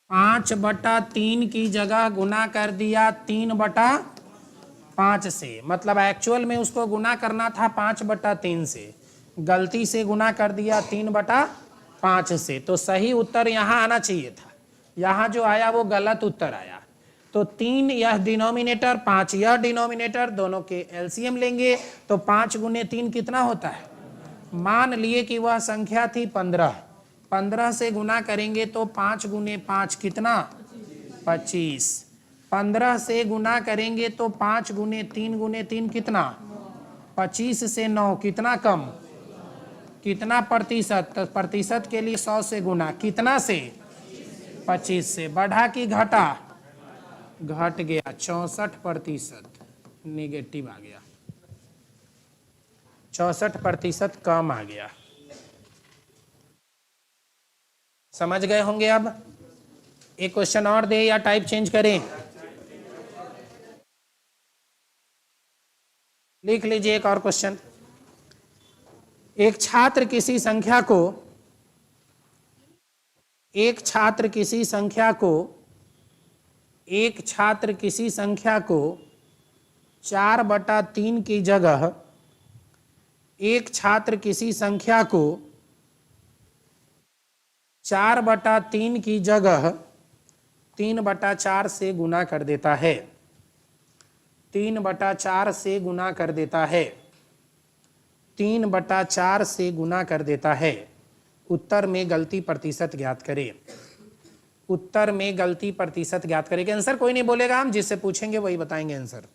5/3 की जगह गुना कर दिया 3/5 से। मतलब एक्चुअल में उसको गुना करना था 5/3 से, गलती से गुना कर दिया 3/5 से। तो सही उत्तर यहाँ आना चाहिए था, यहाँ जो आया वो गलत उत्तर आया। तो 3 यह डिनोमिनेटर, 5 यह डिनोमिनेटर, दोनों के एलसीएम लेंगे तो 5 गुने 3 कितना होता है? मान लिए कि वह संख्या थी 15, 15 से गुना करेंगे तो 5 गुने 5 कितना? 25। 15 से गुना करेंगे तो 5 गुने 3 कितना? 25 से 9 कितना कम? कितना प्रतिशत? तो प्रतिशत के लिए 100 से गुना, कितना से? 25 से। बढ़ा कि घटा? घट गया, 64% निगेटिव आ गया, 64% कम आ गया। समझ गए होंगे अब? एक क्वेश्चन और दे या टाइप चेंज करें? लिख लीजिए एक और क्वेश्चन। एक छात्र किसी संख्या को 4/3 की जगह 3/4 से गुना कर देता है। 3/4 से गुना कर देता है। 3/4 से गुना कर देता है। उत्तर में गलती प्रतिशत ज्ञात करें। उत्तर में गलती प्रतिशत ज्ञात करें। आंसर कोई नहीं बोलेगा, हम जिससे पूछेंगे वही बताएंगे आंसर।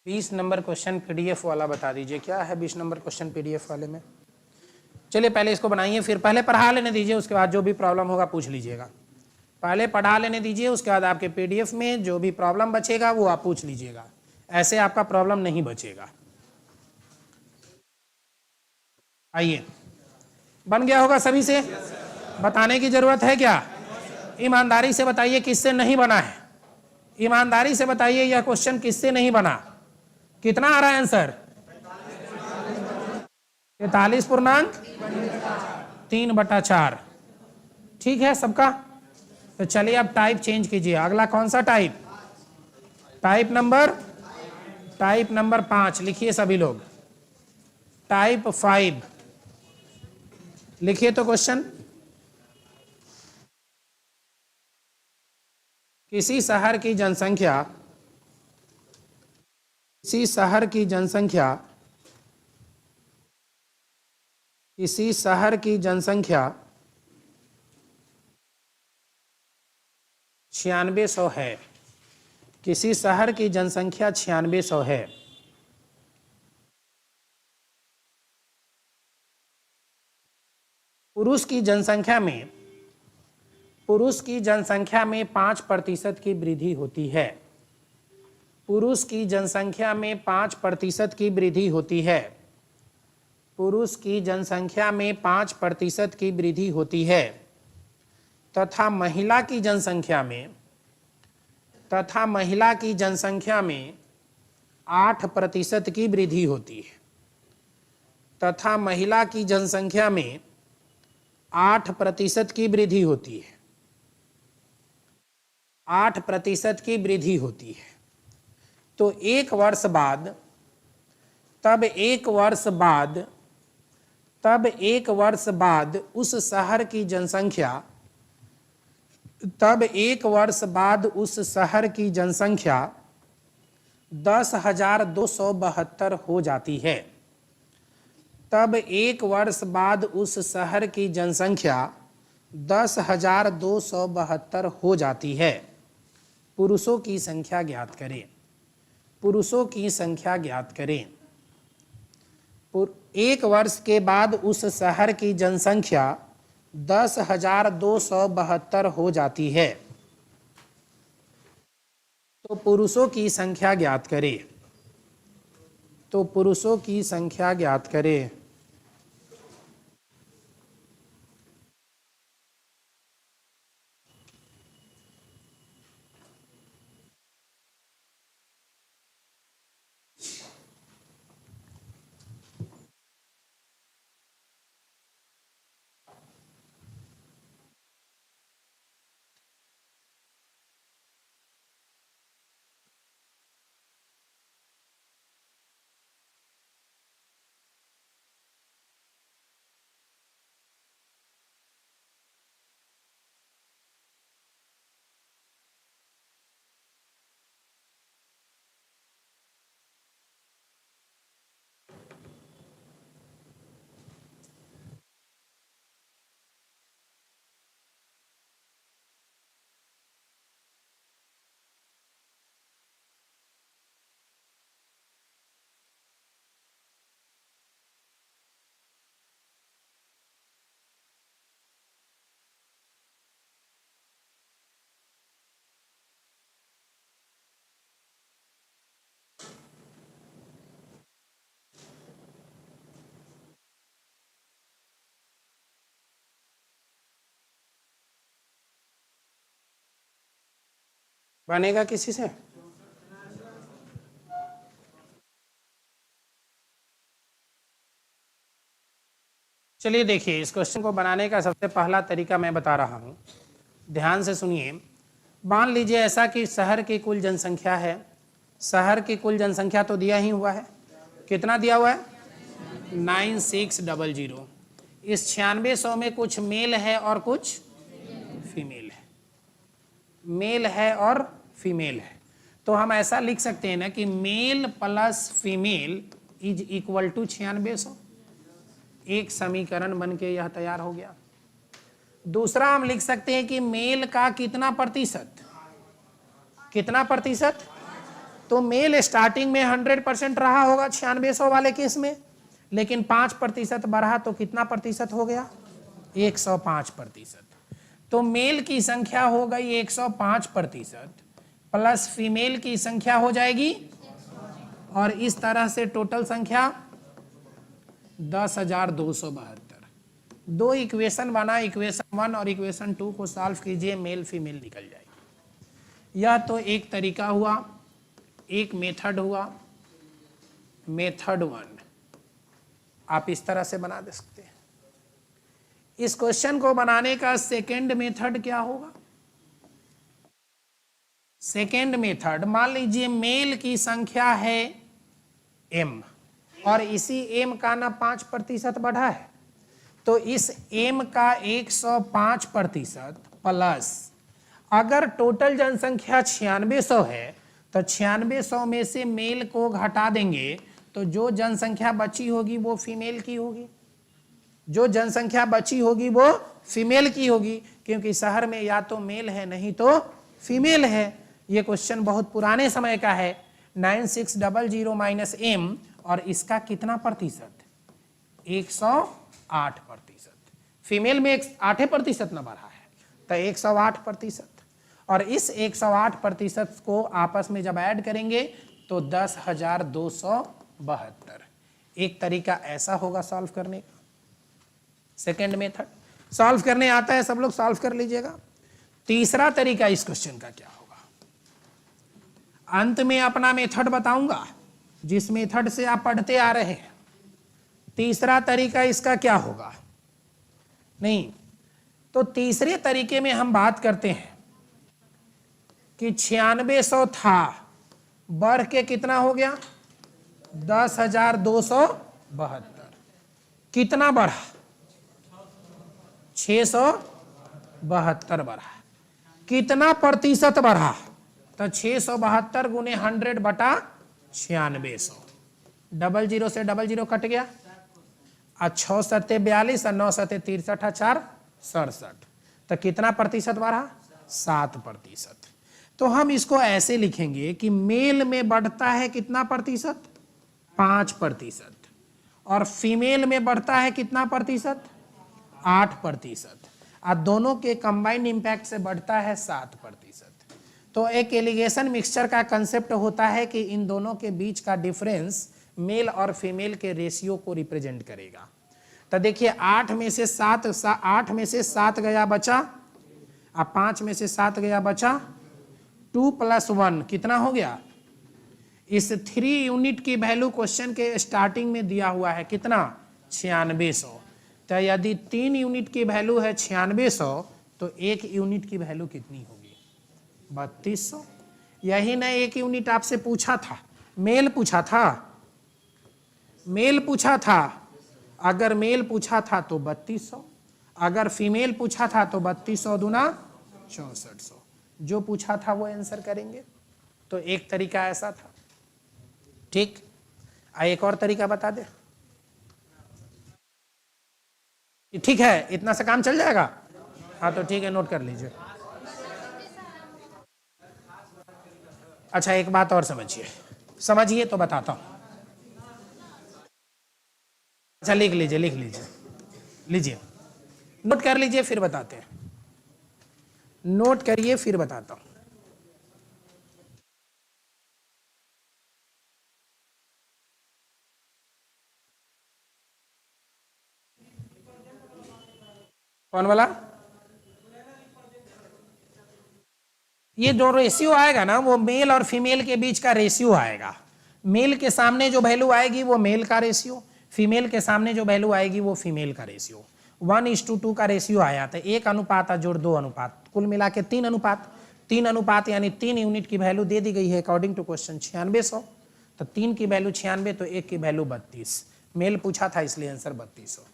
बीस नंबर क्वेश्चन पीडीएफ वाला बता दीजिए, क्या है 20 नंबर क्वेश्चन पीडीएफ वाले में? चलिए पहले इसको बनाइए, फिर पहले पढ़ा लेने दीजिए, उसके बाद जो भी प्रॉब्लम होगा पूछ लीजिएगा। पहले पढ़ा लेने दीजिए, उसके बाद आपके पीडीएफ में जो भी प्रॉब्लम बचेगा वो आप पूछ लीजिएगा। ऐसे आपका प्रॉब्लम नहीं बचेगा। आइए, बन गया होगा सभी से? बताने की जरूरत है क्या? ईमानदारी से बताइए किससे नहीं बना है। ईमानदारी से बताइए यह क्वेश्चन किससे नहीं बना। कितना आ रहा है आंसर? 43.3/4। ठीक है सबका? तो चलिए अब टाइप चेंज कीजिए। अगला कौन सा टाइप? टाइप नंबर 5 लिखिए सभी लोग। टाइप 5 लिखिए। तो क्वेश्चन, किसी शहर की जनसंख्या 9600 है। किसी शहर की जनसंख्या 9600 है। पुरुष की जनसंख्या में 5% की वृद्धि होती है। पुरुष की जनसंख्या में 5% की वृद्धि होती है। पुरुष की जनसंख्या में 5% की वृद्धि होती है तथा महिला की जनसंख्या में 8% की वृद्धि होती है। तथा महिला की जनसंख्या में 8% की वृद्धि होती है। 8% की वृद्धि होती है। तो एक वर्ष बाद तब एक वर्ष बाद उस शहर की जनसंख्या 10,272 हो जाती है। तब एक वर्ष बाद उस शहर की जनसंख्या 10,272 हो जाती है। पुरुषों की संख्या ज्ञात करें। पुरुषों की संख्या ज्ञात करें। एक वर्ष के बाद उस शहर की जनसंख्या 10,272 हो जाती है। तो पुरुषों की संख्या ज्ञात करें। तो पुरुषों की संख्या ज्ञात करें। बनेगा किसी से? चलिए देखिए, इस क्वेश्चन को बनाने का सबसे पहला तरीका मैं बता रहा हूं, ध्यान से सुनिए। मान लीजिए ऐसा कि शहर की कुल जनसंख्या है। शहर की कुल जनसंख्या तो दिया ही हुआ है। कितना दिया हुआ है? 9600। इस 9600 में कुछ मेल है और कुछ फीमेल है। मेल है और फीमेल है। तो हम ऐसा लिख सकते हैं ना कि male plus female is equal to 9600। एक समीकरण बन के यह तैयार हो गया। दूसरा हम लिख सकते हैं कि मेल का कितना प्रतिशत, कितना प्रतिशत? तो मेल स्टार्टिंग में 100% रहा होगा 9600 वाले केस में, लेकिन 5% बढ़ा तो कितना प्रतिशत हो गया? 105%। तो मेल की संख्या हो गई 105% प्लस फीमेल की संख्या हो जाएगी, और इस तरह से टोटल संख्या 10,272। दो इक्वेशन बना, इक्वेशन 1 और इक्वेशन 2 को सॉल्व कीजिए, मेल फीमेल निकल जाएगी। यह तो एक तरीका हुआ, एक मेथड हुआ, मेथड 1। आप इस तरह से बना दे सकते हैं। इस क्वेश्चन को बनाने का सेकेंड मेथड क्या होगा? सेकेंड मेथड, मान लीजिए मेल की संख्या है m और इसी m का ना 5% बढ़ा है, तो इस m का 105% प्लस, अगर टोटल जनसंख्या 9600 है तो 9600 में से मेल को घटा देंगे तो जो जनसंख्या बची होगी वो फीमेल की होगी। जो जनसंख्या बची होगी वो फीमेल की होगी, क्योंकि शहर में या तो मेल है नहीं तो फीमेल है। ये क्वेश्चन बहुत पुराने समय का है। 9600 माइनस m, और इसका कितना प्रतिशत? 108%। फीमेल में 8% न बढ़ा है तो 108%, और इस 108% को आपस में जब ऐड करेंगे तो 10,272। एक तरीका ऐसा होगा सॉल्व करने का, सेकेंड मेथड। सॉल्व करने आता है सब लोग, सॉल्व कर लीजिएगा। तीसरा तरीका इस क्वेश्चन का क्या होगा, अंत में अपना मेथड बताऊंगा जिस मेथड से आप पढ़ते आ रहे हैं। तीसरा तरीका इसका क्या होगा? नहीं, तो तीसरे तरीके में हम बात करते हैं कि 9600 था, बढ़ के कितना हो गया? 10,272। कितना बढ़ा? 672 बढ़ा। कितना प्रतिशत बढ़ा? तो 672 गुने 100 बटा 9600। 00 से 00 कट गया। 6 सत्ते 42 और 9 सत्ते 63 4 67। तो कितना प्रतिशत बढ़ा? 7%। तो हम इसको ऐसे लिखेंगे कि मेल में बढ़ता है कितना प्रतिशत? 5%। और फीमेल में बढ़ता है कितना प्रतिशत? 8%। और दोनों के कंबाइंड इंपैक्ट से बढ़ता है 7%। तो एक एलिगेशन मिक्सचर का कंसेप्ट होता है कि इन दोनों के बीच का डिफरेंस मेल और फीमेल के रेशियो को रिप्रेजेंट करेगा। तो देखिए 8 में से 7 गया बचा, अब 5 में से 7 गया बचा, 2 + 1 कितना हो गया? इस 3 यूनिट की वैल्यू क्वेश्चन के स्टार्टिंग में दिया हुआ है कितना? 9600। तो यदि 3 यूनिट की वैल्यू है 9600 तो 1 यूनिट की वैल्यू कितनी होगी? 3200। यही ना 1 यूनिट आपसे पूछा था, मेल पूछा था, मेल पूछा था। अगर मेल पूछा था तो 3200, अगर फीमेल पूछा था तो 3200 दूना 6400। जो पूछा था वो आंसर करेंगे। तो एक तरीका ऐसा था। ठीक, एक और तरीका बता दे। ठीक है, इतना से काम चल जाएगा? हाँ तो ठीक है, नोट कर लीजिए। अच्छा एक बात और समझिए तो बताता हूं। अच्छा लिख लीजिए, नोट कर लीजिए फिर बताते हैं। नोट करिए फिर बताता हूं। कौन वाला? ये जो रेशियो आएगा ना वो मेल और फीमेल के बीच का रेशियो आएगा। मेल के सामने जो वैल्यू आएगी वो मेल का रेशियो, फीमेल के सामने जो वैल्यू आएगी वो फीमेल का रेशियो। 1:2 का रेशियो आया था, 1 अनुपात जोड़ 2 अनुपात, कुल मिला के 3 अनुपात। 3 अनुपात यानी 3 यूनिट की वैल्यू दे दी गई है अकॉर्डिंग टू क्वेश्चन 9600। तो 3 की वैल्यू 96 तो 1 की वैल्यू 32। मेल पूछा था इसलिए आंसर 3200।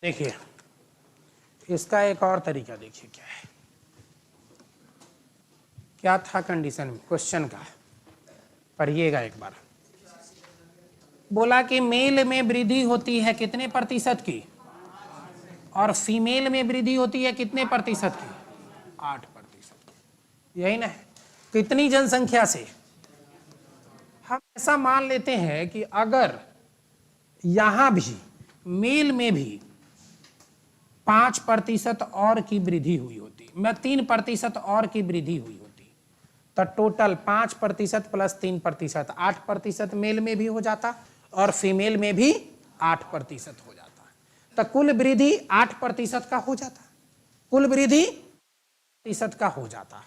देखिए इसका एक और तरीका देखिए क्या है। क्या था कंडीशन क्वेश्चन का, पढ़िएगा एक बार। बोला कि मेल में वृद्धि होती है कितने प्रतिशत की और फीमेल में वृद्धि होती है कितने प्रतिशत की? 8%। यही ना है। कितनी जनसंख्या से? हम ऐसा मान लेते हैं कि अगर यहां भी मेल में भी 5% और की वृद्धि हुई होती, मैं 3% और की वृद्धि हुई होती, तो टोटल 5% प्लस 3% 8% मेल में भी हो जाता और फीमेल में भी 8% हो जाता। तो कुल वृद्धि 8% का हो जाता, कुल वृद्धि प्रतिशत का हो जाता।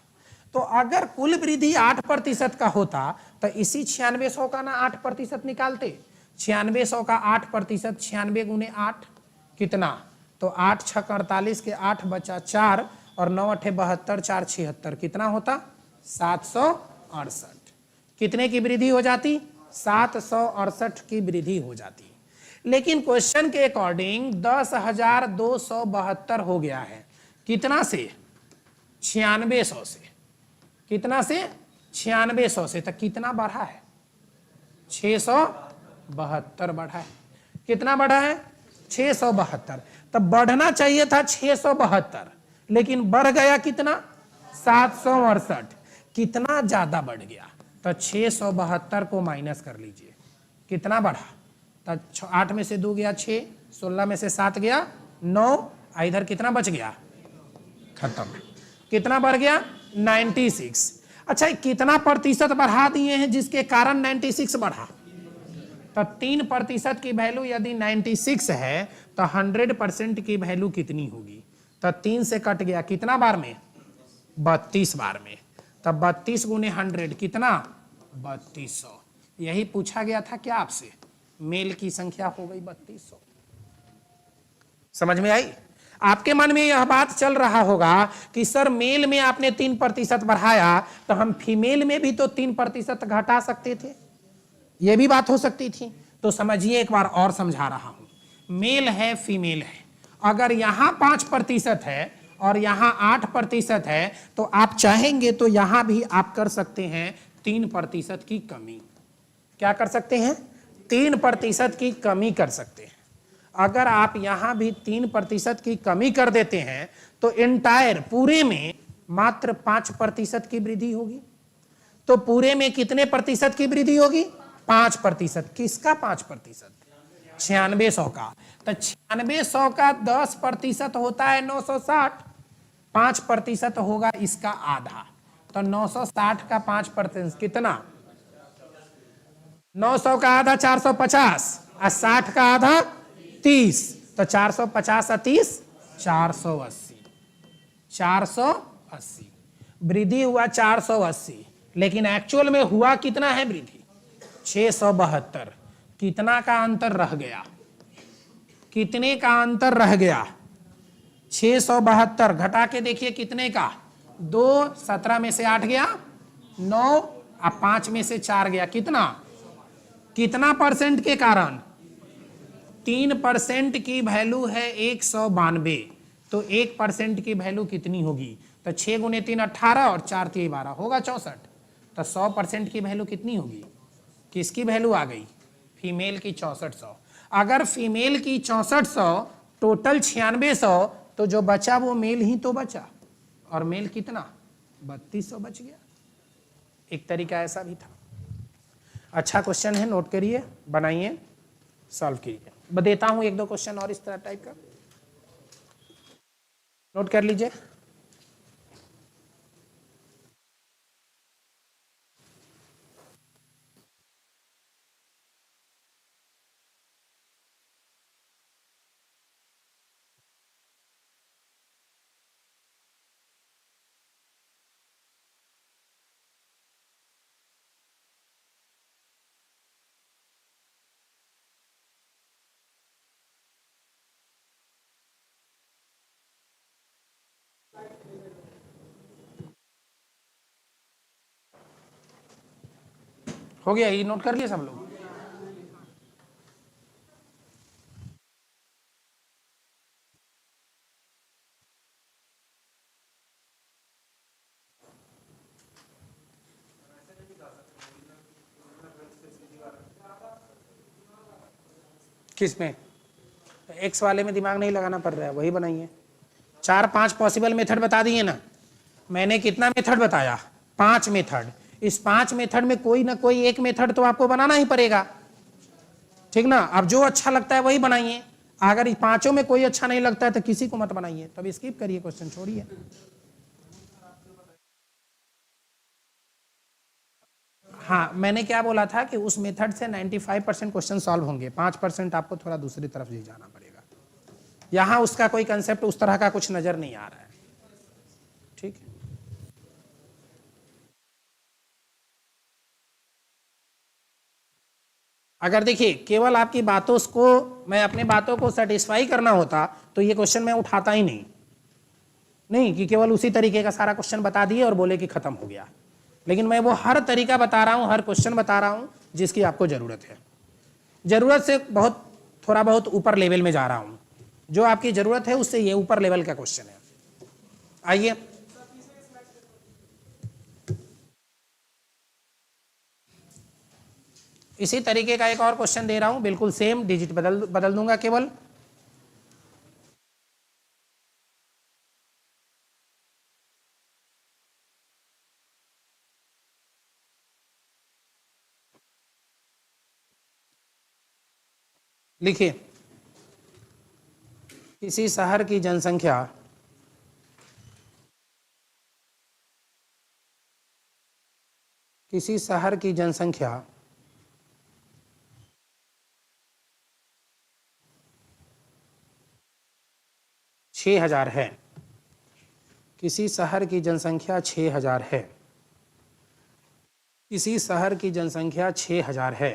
तो अगर कुल वृद्धि 8% का होता तो इसी 9600 का ना 8% निकालते। 9600 का 8%, 96 गुने 8 कितना? तो 8 6 48 के 8 बचा 4 और 9 8 72 4 76 कितना होता? 768। कितने की वृद्धि हो जाती? 768 की वृद्धि हो जाती। लेकिन क्वेश्चन के अकॉर्डिंग 10,272 हो गया है। कितना से? 9600 से। कितना से? 9600 से। तो कितना बढ़ा है? 672 बढ़ा है। कितना बढ़ा है? 672। तब बढ़ना चाहिए था 672, लेकिन बढ़ गया कितना? 768। कितना ज्यादा बढ़ गया? तो 672 को माइनस कर लीजिए, कितना बढ़ा? तो 8 में से 2 गया 6, 16 में से 7 गया 9, इधर कितना बच गया? खत्म। कितना बढ़ गया? 96। अच्छा, कितना प्रतिशत बढ़ा दिए हैं जिसके कारण 96 बढ़ा? तो 3% की वैल्यू यदि 96 है तो 100% की वैल्यू कितनी होगी? तो 3 से कट गया, कितना बार में? 32 बार में। तब 32 गुने 100 कितना? 3200। यही पूछा गया था क्या आपसे? मेल की संख्या हो गई 3200। समझ में आई? आपके मन में यह बात चल रहा होगा कि सर मेल में आपने 3% बढ़ाया तो हम फीमेल में भी तो 3% घटा सकते थे, यह भी बात हो सकती थी। तो समझिए, एक बार और समझा रहा हूं। मेल है, फीमेल है, अगर यहां 5% है और यहां 8% है तो आप चाहेंगे तो यहां भी आप कर सकते हैं 3% की कमी। क्या कर सकते हैं? 3% की कमी कर सकते हैं। अगर आप यहां भी 3% की कमी कर देते हैं तो एंटायर पूरे में मात्र 5% की वृद्धि होगी। तो पूरे में कितने प्रतिशत की वृद्धि होगी? 5%। किसका 5%? 9600 का। तो 9600 का 10% होता है 960। 5% होगा इसका आधा। तो 960 का 5% कितना? 900 का आधा 450 और 60 का आधा 30। तो 450 और 30 480। 480 वृद्धि हुआ 480, लेकिन एक्चुअल में हुआ कितना है वृद्धि? 672। कितना का अंतर रह गया? कितने का अंतर रह गया? 672 घटा के देखिए कितने का? 2, 17 में से 8 गया 9 और 5 में से 4 गया कितना? कितना परसेंट के कारण? 3% की वैल्यू है 192। तो 1% की वैल्यू कितनी होगी? तो 6 गुने 3 18 और 4 3 12 होगा 64। तो 100% की वैल्यू कितनी होगी? किसकी वैल्यू आ गई? फीमेल की 6400। अगर फीमेल की 6400, टोटल 9600, तो जो बचा वो मेल ही तो बचा। और मेल कितना? 3200 बच गया। एक तरीका ऐसा भी था। अच्छा क्वेश्चन है, नोट करिए, बनाइए, सॉल्व कीजिए। देता हूं 1-2 क्वेश्चन और इस तरह टाइप का, नोट कर लीजिए। हो गया, ये नोट कर लिए सब लोग? किस में? एक्स वाले में दिमाग नहीं लगाना पड़ रहा है, वही बनाइए। 4-5 पॉसिबल मेथड बता दिए ना। मैंने कितना मेथड बताया? 5 मेथड। इस 5 मेथड में कोई ना कोई एक मेथड तो आपको बनाना ही पड़ेगा, ठीक ना? अब जो अच्छा लगता है वही बनाइए। अगर इस 5 में कोई अच्छा नहीं लगता है तो किसी को मत बनाइए, तब स्किप करिए, क्वेश्चन छोड़िए। हाँ, मैंने क्या बोला था कि उस मेथड से 95% क्वेश्चन सॉल्व होंगे, 5% आपको थोड़ा दूसरी तरफ ले जाना पड़ेगा। यहां उसका कोई कंसेप्ट उस तरह का कुछ नजर नहीं आ रहा है, ठीक है? अगर देखिए केवल आपकी बातों को, मैं अपने बातों को सेटिस्फाई करना होता तो ये क्वेश्चन मैं उठाता ही नहीं कि केवल उसी तरीके का सारा क्वेश्चन बता दिए और बोले कि खत्म हो गया। लेकिन मैं वो हर तरीका बता रहा हूं, हर क्वेश्चन बता रहा हूं जिसकी आपको जरूरत है। जरूरत से बहुत थोड़ा बहुत ऊपर लेवल में जा रहा हूं, जो आपकी जरूरत है उससे ये ऊपर लेवल का क्वेश्चन है। आइए, इसी तरीके का एक और क्वेश्चन दे रहा हूं, बिल्कुल सेम, डिजिट बदल दूंगा केवल। लिखिए, किसी शहर की जनसंख्या किसी शहर की जनसंख्या 6,000 है। किसी शहर की जनसंख्या 6,000 है। किसी शहर की जनसंख्या 6,000 है।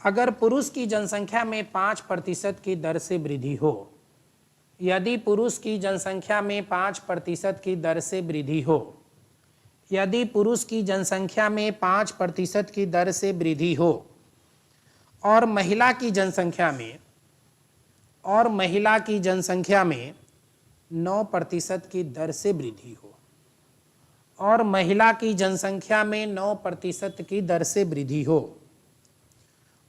अगर पुरुष की जनसंख्या में 5% की दर से वृद्धि हो, यदि पुरुष की जनसंख्या में 5% की दर से वृद्धि हो, यदि पुरुष की जनसंख्या में 5% की दर से वृद्धि हो और महिला की जनसंख्या में 9% की दर से वृद्धि हो, और महिला की जनसंख्या में 9% की दर से वृद्धि हो,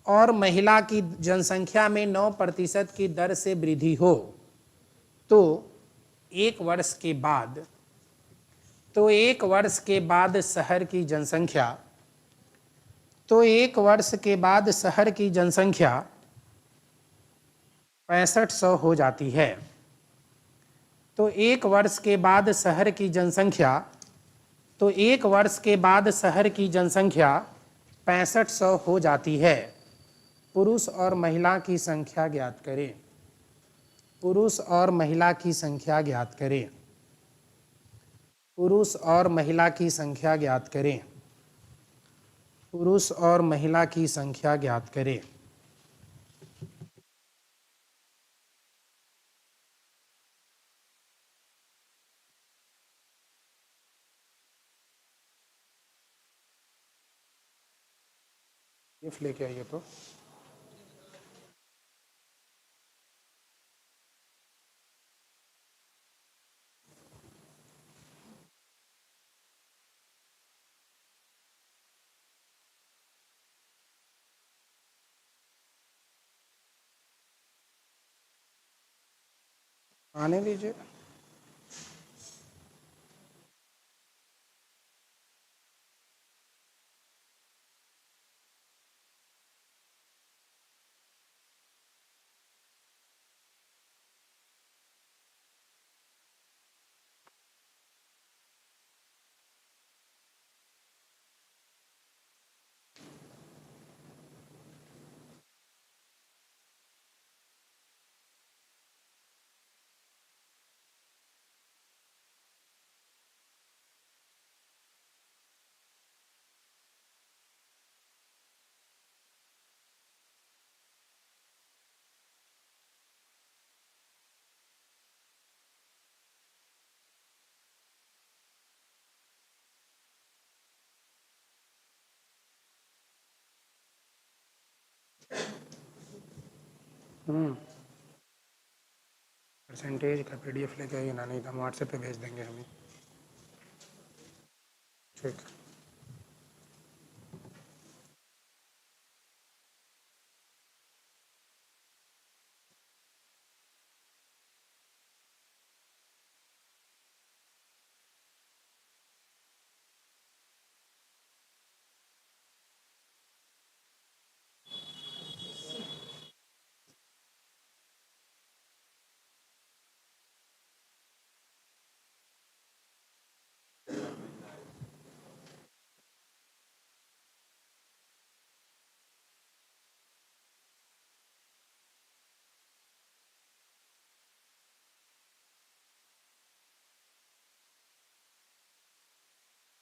और महिला की जनसंख्या में 9% की दर से वृद्धि हो, तो एक वर्ष के बाद शहर की जनसंख्या 6500 हो जाती है। तो एक वर्ष के बाद शहर की जनसंख्या 6500 हो जाती है। पुरुष और महिला की संख्या ज्ञात करें। पुरुष और महिला की संख्या ज्ञात करें। पुरुष और महिला की संख्या ज्ञात करें। पुरुष और महिला की संख्या ज्ञात करें। लेके आइए तो आने दीजिए। परसेंटेज का PDF लेके आइए ना, नहीं तो हम व्हाट्सएप पे भेज देंगे हमें। ठीक।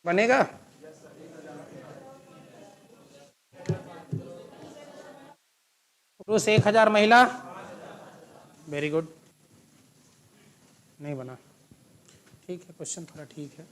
बनेगा? पुरुष 1,000, महिला? Very good. नहीं बना। ठीक है, क्वेश्चन थोड़ा ठीक है।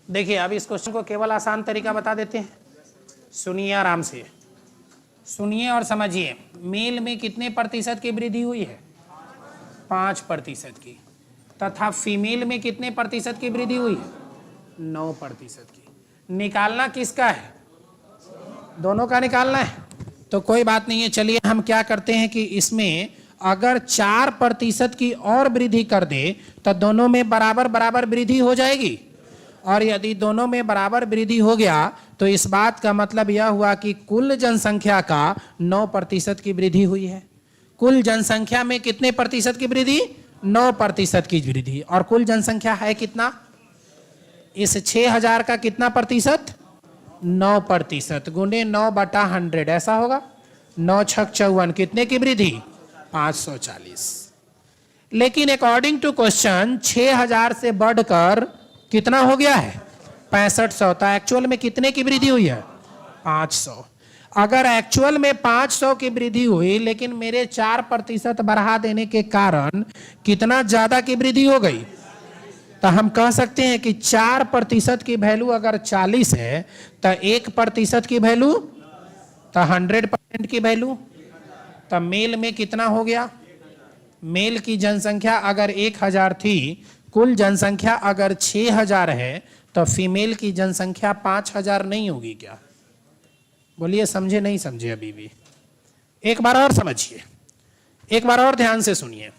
देखिए, अब इस क्वेश्चन को केवल आसान तरीका बता देते हैं। सुनिए आराम से, सुनिए और समझिए। मेल में कितने प्रतिशत की वृद्धि हुई है? 5% की। तथा फीमेल में कितने प्रतिशत की वृद्धि हुई है? 9% की। निकालना किसका है? दोनों का निकालना है। तो कोई बात नहीं है, चलिए हम क्या करते हैं कि इसमें अगर 4% की और वृद्धि कर दे तो दोनों में बराबर बराबर वृद्धि हो जाएगी। और यदि दोनों में बराबर वृद्धि हो गया तो इस बात का मतलब यह हुआ कि कुल जनसंख्या का 9% की वृद्धि हुई है। कुल जनसंख्या में कितने प्रतिशत की वृद्धि? 9% की वृद्धि। और कुल जनसंख्या है कितना? इस 6000 का कितना प्रतिशत? 9% गुणे 9/100 ऐसा होगा। 9 छक 54 कितने की वृद्धि? 540। लेकिन अकॉर्डिंग टू क्वेश्चन 6000 से बढ़कर कितना हो गया है? 6500। तो एक्चुअल में कितने की वृद्धि हुई है? 500। अगर एक्चुअल में 500 की वृद्धि हुई लेकिन मेरे 4% बढ़ा देने के कारण कितना ज्यादा की वृद्धि हो गई? तो हम कह सकते हैं कि 4% की वैल्यू अगर 40 है तो 1% की वैल्यू तो 100% की वैल्यू। तो मेल में कितना हो गया? मेल की जनसंख्या अगर 1000 थी, कुल जनसंख्या अगर 6000 है तो फीमेल की जनसंख्या 5000 नहीं होगी क्या? बोलिए, समझे नहीं समझे? अभी भी एक बार और समझिए, एक बार और ध्यान से सुनिए।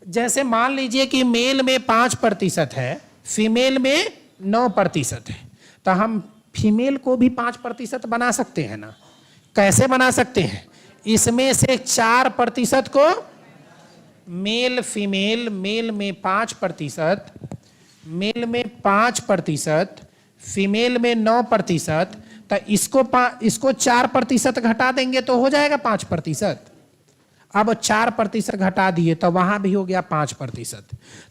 जैसे मान लीजिए कि मेल में 5% है, फीमेल में 9% है, तो हम फीमेल को भी 5% बना सकते हैं ना? कैसे बना सकते हैं? इसमें से 4% को मेल फीमेल, मेल में 5%, मेल में 5%, फीमेल में 9%, तो इसको 4% घटा देंगे तो हो जाएगा 5%। अब 4% घटा दिए तो वहां भी हो गया 5%।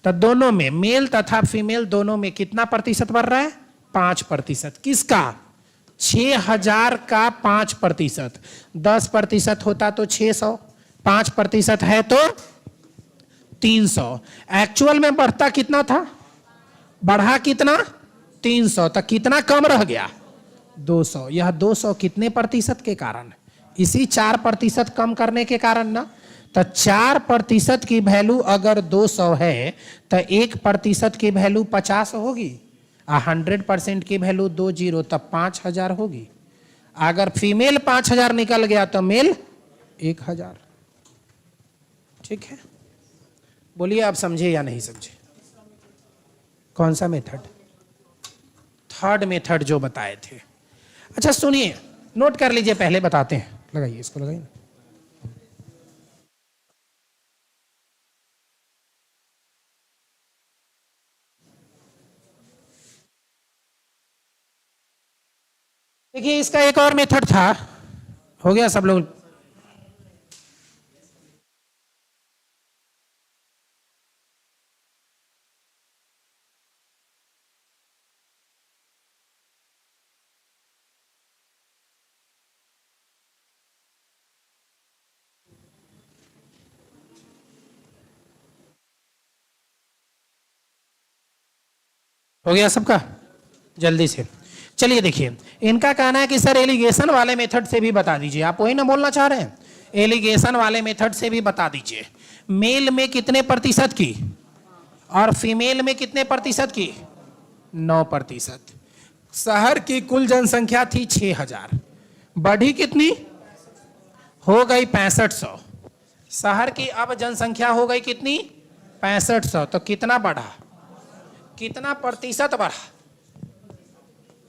तो दोनों में, मेल तथा फीमेल दोनों में कितना प्रतिशत बढ़ रहा है? 5%। किसका? 6000 का 5%। 10% होता तो 600, 5% है तो 300। एक्चुअल में बढ़ता कितना था? बढ़ा कितना? 300। तो कितना कम रह गया? 200। यह 200 कितने प्रतिशत के कारण? इसी 4% कम करने के कारण ना। तो 4% की वैल्यू अगर 200 है तो 1% की वैल्यू 50 होगी, 100% की वैल्यू 20 तब 5000 होगी। अगर फीमेल 5000 निकल गया तो मेल 1000। ठीक है, बोलिए आप समझे या नहीं समझे? कौन सा मेथड? थर्ड मेथड जो बताए थे। अच्छा सुनिए, नोट कर लीजिए, पहले बताते हैं। लगाइए, इसको लगाइए ना। देखिए, इसका एक और मेथड था। हो गया सब लोग? हो गया सबका? जल्दी से चलिए देखिए, इनका कहना है कि सर एलिगेशन वाले मेथड से भी बता दीजिए। आप वही ना बोलना चाह रहे हैं? एलिगेशन वाले मेथड से भी बता दीजिए। मेल में कितने प्रतिशत की और फीमेल में कितने प्रतिशत की? 9%। शहर की कुल जनसंख्या थी 6000, बढ़ी कितनी? हो गई 6500। शहर की अब जनसंख्या हो गई कितनी? 6500। तो कितना बढ़ा? कितना प्रतिशत बढ़ा?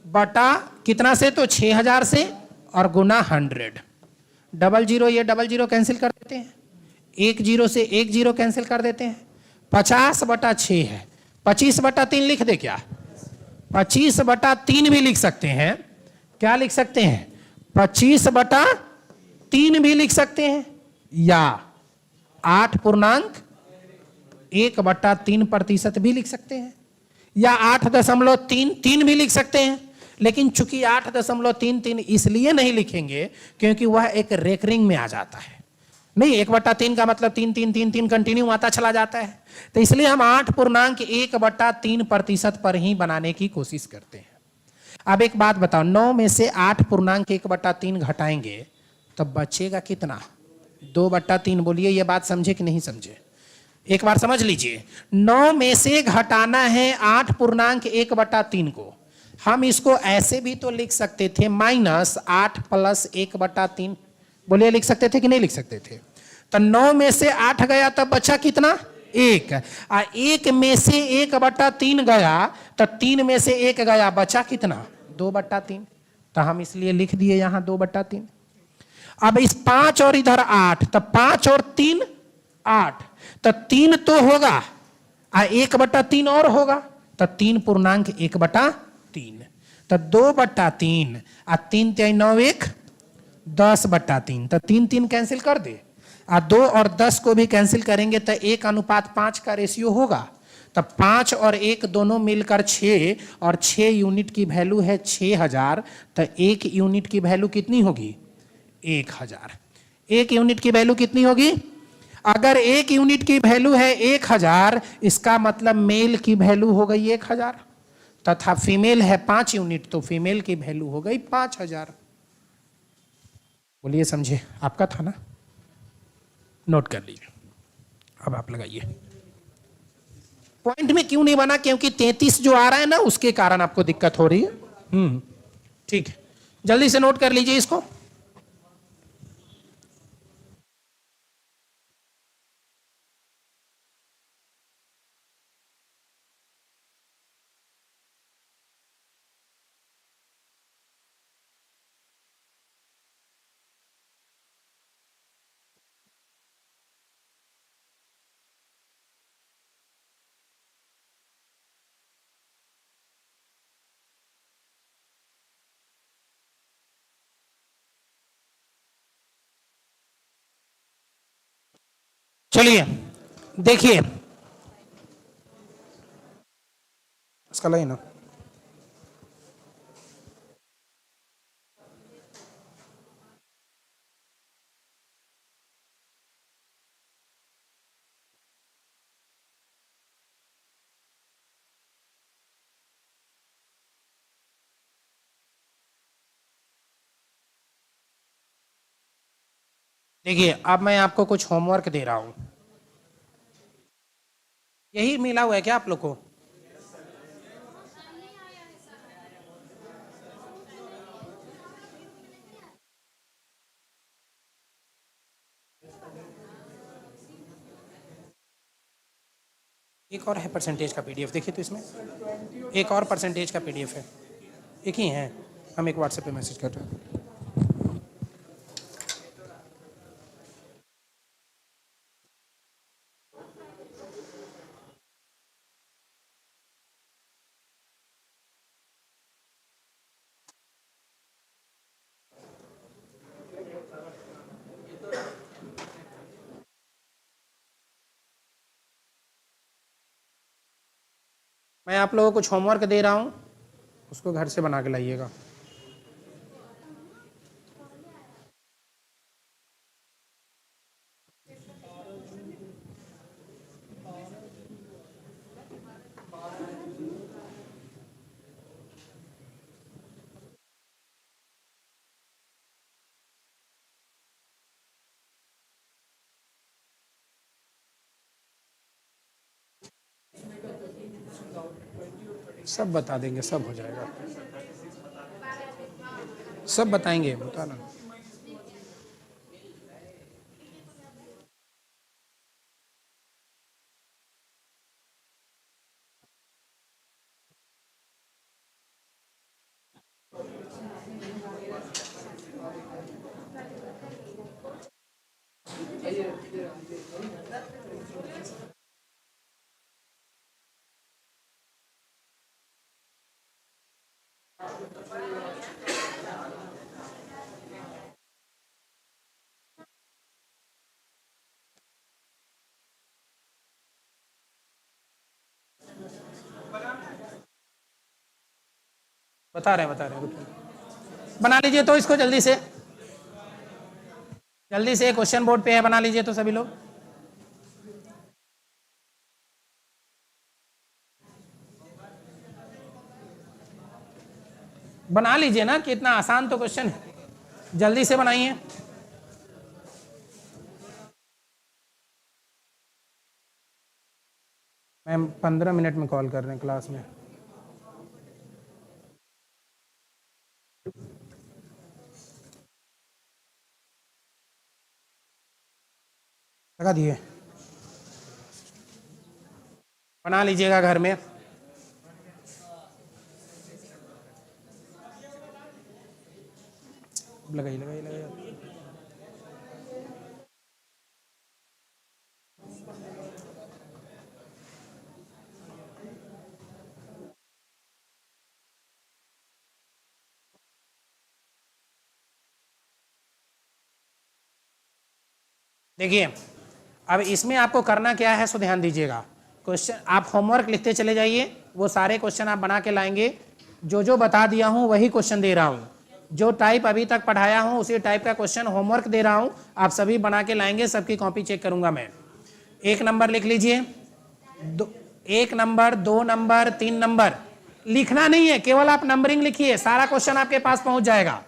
बटा कितना से? तो 6000 से और गुना 100। 00 ये 00 कैंसिल कर देते हैं, 10 से 10 कैंसिल कर देते हैं। 50/6 है, 25/3 लिख दे क्या? 25/3 भी लिख सकते हैं। क्या लिख सकते हैं? 25/3 भी लिख सकते हैं, या 8.1/3% भी लिख सकते हैं, या 8.33 भी लिख सकते हैं। लेकिन चूंकि 8.33 इसलिए नहीं लिखेंगे क्योंकि वह एक रेकरिंग में आ जाता है। नहीं, 1/3 का मतलब 3 3 3 3 कंटिन्यू आता चला जाता है। तो इसलिए हम 8.1/3% पर ही बनाने की कोशिश करते हैं। अब एक बात बताओ, 9 में से 8.1/3 घटाएंगे तो बचेगा कितना? 2/3। बोलिए, ये बात समझे कि नहीं समझे? एक बार समझ लीजिए, 9 में से घटाना है 8.1/3 को। हम इसको ऐसे भी तो लिख सकते थे, -8 + 1/3। बोलिए लिख सकते थे कि नहीं लिख सकते थे? तो 9 में से 8 गया तब बचा कितना? 1। 1 में से 1/3 गया तो 3 में से 1 गया, बचा कितना? 2/3। तो हम इसलिए लिख दिए यहां 2/3। अब इस 5 और इधर 8, तो 5 और 3 8, तो 3 तो होगा 1/3 और होगा, तो 3.1/3, तो 2/3 और 3 3 9 1 10/3, तो 3 3 कैंसिल कर दे, 2 और 10 को भी कैंसिल करेंगे तो 1:5 का रेशियो होगा। तो 5 और 1 दोनों मिलकर 6, और 6 यूनिट की वैल्यू है 6000, तो 1 यूनिट की वैल्यू कितनी होगी? 1000। 1 यूनिट की वैल्यू कितनी होगी? अगर 1 यूनिट की वैल्यू है 1000, इसका मतलब मेल की वैल्यू हो गई 1000, तथा फीमेल है 5 यूनिट, तो फीमेल की वैल्यू हो गई 5000। बोलिए समझे? आपका था ना, नोट कर लीजिए। अब आप लगाइए। पॉइंट में क्यों नहीं बना? क्योंकि 33 जो आ रहा है ना, उसके कारण आपको दिक्कत हो रही है। ठीक है, जल्दी से नोट कर लीजिए इसको। चलिए देखिए, इसका लाइन ना, देखिए अब मैं आपको कुछ होमवर्क दे रहा हूं। यही मिला हुआ है क्या आप लोग को? एक और है परसेंटेज का पीडीएफ, देखिए तो इसमें एक और परसेंटेज का पीडीएफ है, एक ही है। हम एक व्हाट्सएप पे मैसेज कर रहे हैं। मैं आप लोगों को कुछ होमवर्क दे रहा हूं, उसको घर से बना के लाइएगा। सब बता देंगे, सब हो जाएगा, सब बताएंगे, बता ना। बता रहे हैं, रुकिए। बना लीजिए तो इसको जल्दी से, जल्दी से। क्वेश्चन बोर्ड पे है, बना लीजिए तो सभी लोग। बना लीजिए ना, कितना आसान तो क्वेश्चन है, जल्दी से बनाइए। मैम 15 मिनट में कॉल कर रहे हैं क्लास में। लगा दिए, बना लीजिएगा घर में। लगाइए लगाइए लगाइए। देखिए अब इसमें आपको करना क्या है, सो ध्यान दीजिएगा। क्वेश्चन आप होमवर्क लिखते चले जाइए, वो सारे क्वेश्चन आप बना के लाएंगे। जो जो बता दिया हूं वही क्वेश्चन दे रहा हूं, जो टाइप अभी तक पढ़ाया हूं उसी टाइप का क्वेश्चन होमवर्क दे रहा हूं, आप सभी बना के लाएंगे, सबकी कॉपी चेक करूंगा मैं। 1 नंबर लिख लीजिए, 1 नंबर, 2 नंबर, 3 नंबर। लिखना नहीं है, केवल आप नंबरिंग लिखिए, सारा क्वेश्चन आपके पास पहुंच जाएगा।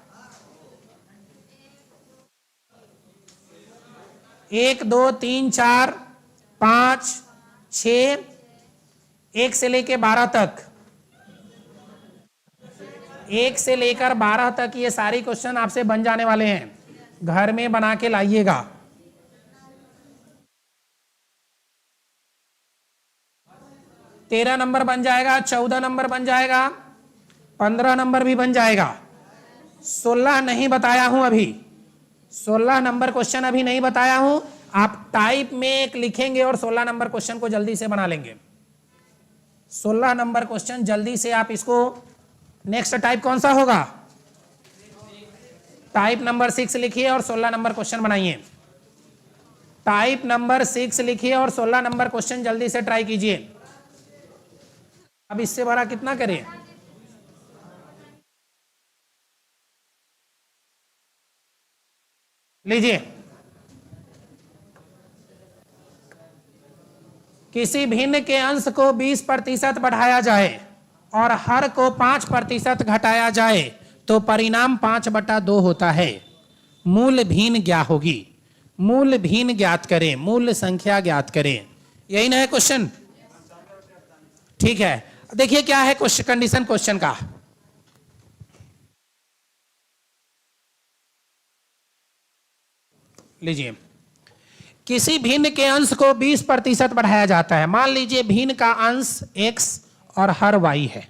1 2 3 4 5 6, 1 से लेकर 12 तक, 1 से लेकर 12 तक ये सारी क्वेश्चन आपसे बन जाने वाले हैं, घर में बना के लाइएगा। 13 नंबर बन जाएगा, 14 नंबर बन जाएगा, 15 नंबर भी बन जाएगा। 16 नहीं बताया हूं अभी, 16 नंबर क्वेश्चन अभी नहीं बताया हूं। आप टाइप में एक लिखेंगे और 16 नंबर क्वेश्चन को जल्दी से बना लेंगे। 16 नंबर क्वेश्चन जल्दी से आप इसको, नेक्स्ट टाइप कौन सा होगा, टाइप नंबर 6 लिखिए और 16 नंबर क्वेश्चन बनाइए। टाइप नंबर 6 लिखिए और 16 नंबर क्वेश्चन जल्दी से ट्राई कीजिए। अब इससे बड़ा कितना करें, लीजिए। किसी भिन्न के अंश को 20% बढ़ाया जाए और हर को 5% घटाया जाए तो परिणाम 5/2 होता है। मूल भिन्न क्या होगी, मूल भिन्न ज्ञात करें, मूल संख्या ज्ञात करें। यही ना है क्वेश्चन, ठीक है। देखिए क्या है क्वेश्चन, कंडीशन क्वेश्चन का। लीजिए, किसी भिन्न के अंश को 20% बढ़ाया जाता है। मान लीजिए भिन्न का अंश x और हर y है।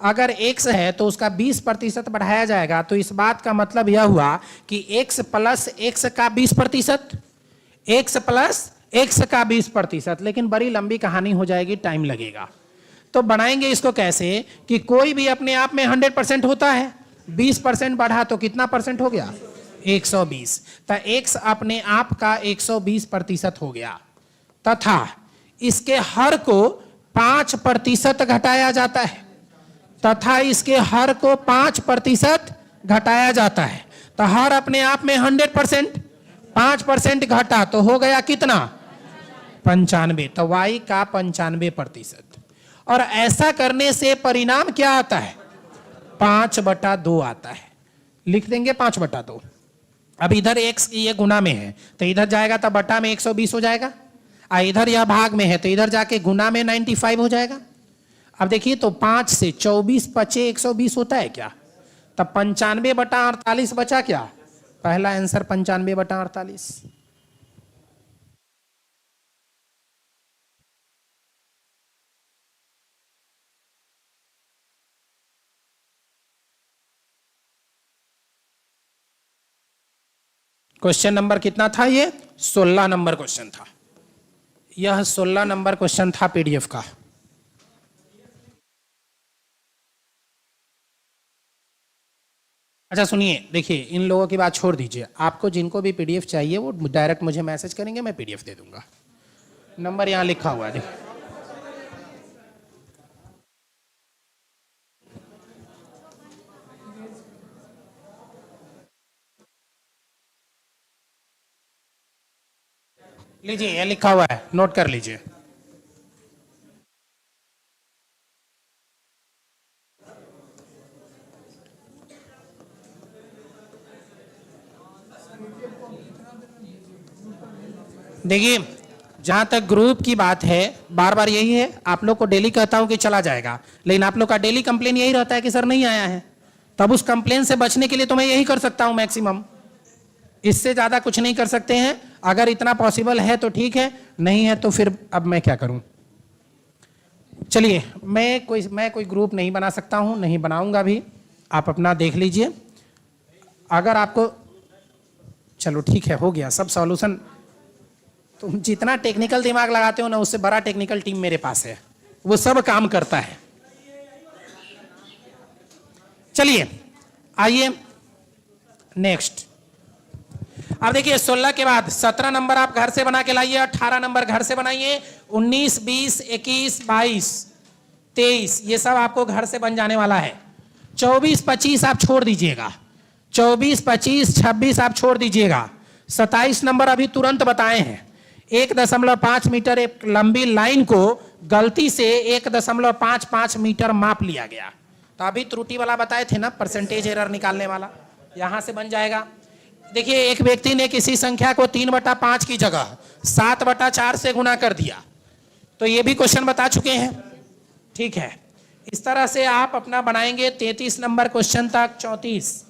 अगर x है तो उसका 20% बढ़ाया जाएगा, तो इस बात का मतलब यह हुआ कि x प्लस x का 20%, x प्लस x का 20%। लेकिन बड़ी लंबी कहानी हो जाएगी, टाइम लगेगा। तो बनाएंगे इसको कैसे कि कोई भी अपने आप में 100% होता है, 20% बढ़ा तो कितना परसेंट हो गया, 120। तो x अपने आप का 120% हो गया, तथा इसके हर को 5% घटाया जाता है, तथा इसके हर को 5% घटाया जाता है। तो हर अपने आप में 100%, 5% घटा तो हो गया कितना, 95। तो y का 95%। और ऐसा करने से परिणाम क्या आता है, 5/2 आता है। लिख देंगे 5/2। अब इधर x ये गुना में है तो इधर जाएगा तो बटा में 120 हो जाएगा, और इधर यह भाग में है तो इधर जाके गुना में 95 हो जाएगा। अब देखिए तो 5 से 24 बचे 120 होता है क्या, तब 95/48 बचा क्या, पहला आंसर 95/48। क्वेश्चन नंबर कितना था, ये 16 नंबर क्वेश्चन था। यह 16 नंबर क्वेश्चन था पीडीएफ का। अच्छा सुनिए, देखिए इन लोगों की बात छोड़ दीजिए, आपको जिनको भी पीडीएफ चाहिए वो डायरेक्ट मुझे मैसेज करेंगे, मैं पीडीएफ दे दूंगा। नंबर यहां लिखा हुआ है, देखिए। लीजिए ये लिखा हुआ है, नोट कर लीजिए। देखिए जहां तक ग्रुप की बात है, बार बार यही है, आप लोग को डेली कहता हूं कि चला जाएगा, लेकिन आप लोग का डेली कंप्लेन यही रहता है कि सर नहीं आया है। तब उस कंप्लेन से बचने के लिए तो मैं यही कर सकता हूं मैक्सिमम। इससे ज्यादा कुछ नहीं कर सकते हैं। अगर इतना पॉसिबल है तो ठीक है, नहीं है तो फिर अब मैं क्या करूं। चलिए, मैं कोई ग्रुप नहीं बना सकता हूं, नहीं बनाऊंगा भी, आप अपना देख लीजिए। अगर आपको, चलो ठीक है, हो गया सब सॉल्यूशन। तुम जितना टेक्निकल दिमाग लगाते हो ना, उससे बड़ा टेक्निकल टीम मेरे पास है, वो सब काम करता है। चलिए आइए नेक्स्ट। अब देखिए 16 के बाद 17 नंबर आप घर से बना के लाइए, 18 नंबर घर से बनाइए, 19, 20, 21, 22, 23 ये सब आपको घर से बन जाने वाला है। 24, 25 आप छोड़ दीजिएगा, 24, 25, 26 आप छोड़ दीजिएगा। 27 नंबर अभी तुरंत बताए हैं। 1.5 मीटर एक लंबी लाइन को गलती से 1.55 मीटर माप लिया गया। तो अभी त्रुटि वाला बताए थे ना, परसेंटेज एरर निकालने वाला, यहां से बन जाएगा। देखिए एक व्यक्ति ने किसी संख्या को 3/5 की जगह 7/4 से गुना कर दिया, तो ये भी क्वेश्चन बता चुके हैं। ठीक है, इस तरह से आप अपना बनाएंगे 33 नंबर क्वेश्चन तक, 34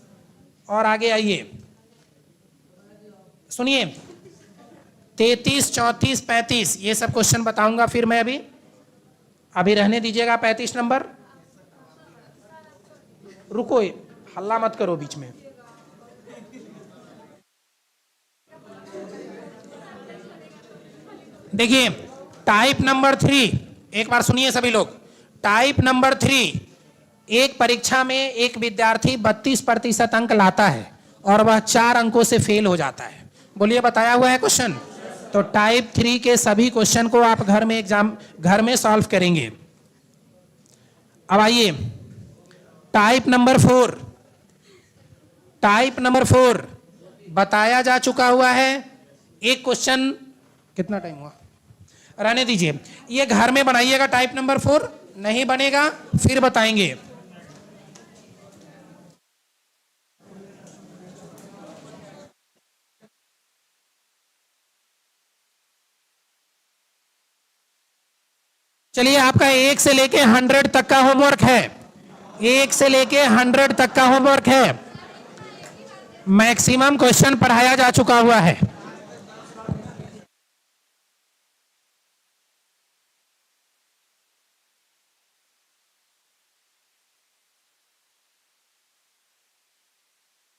और आगे आइए, सुनिए 33, 34, 35 ये सब क्वेश्चन बताऊंगा फिर मैं। अभी रहने दीजिएगा 35 नंबर। रुको, हल्ला मत करो बीच में। देखिए टाइप नंबर 3, एक बार सुनिए सभी लोग। टाइप नंबर 3, एक परीक्षा में एक विद्यार्थी 32% अंक लाता है और वह 4 अंकों से फेल हो जाता है। बोलिए, बताया हुआ है क्वेश्चन। तो टाइप 3 के सभी क्वेश्चन को आप घर में सॉल्व करेंगे। अब आइए टाइप नंबर 4। टाइप नंबर 4 बताया जा चुका हुआ है। एक क्वेश्चन, कितना टाइम हुआ, रहने दीजिए, ये घर में बनाइएगा। टाइप नंबर 4 नहीं बनेगा फिर बताएंगे। चलिए, आपका 1 से लेके 100 तक का होमवर्क है। 1 से लेके 100 तक का होमवर्क है। मैक्सिमम क्वेश्चन पढ़ाया जा चुका हुआ है।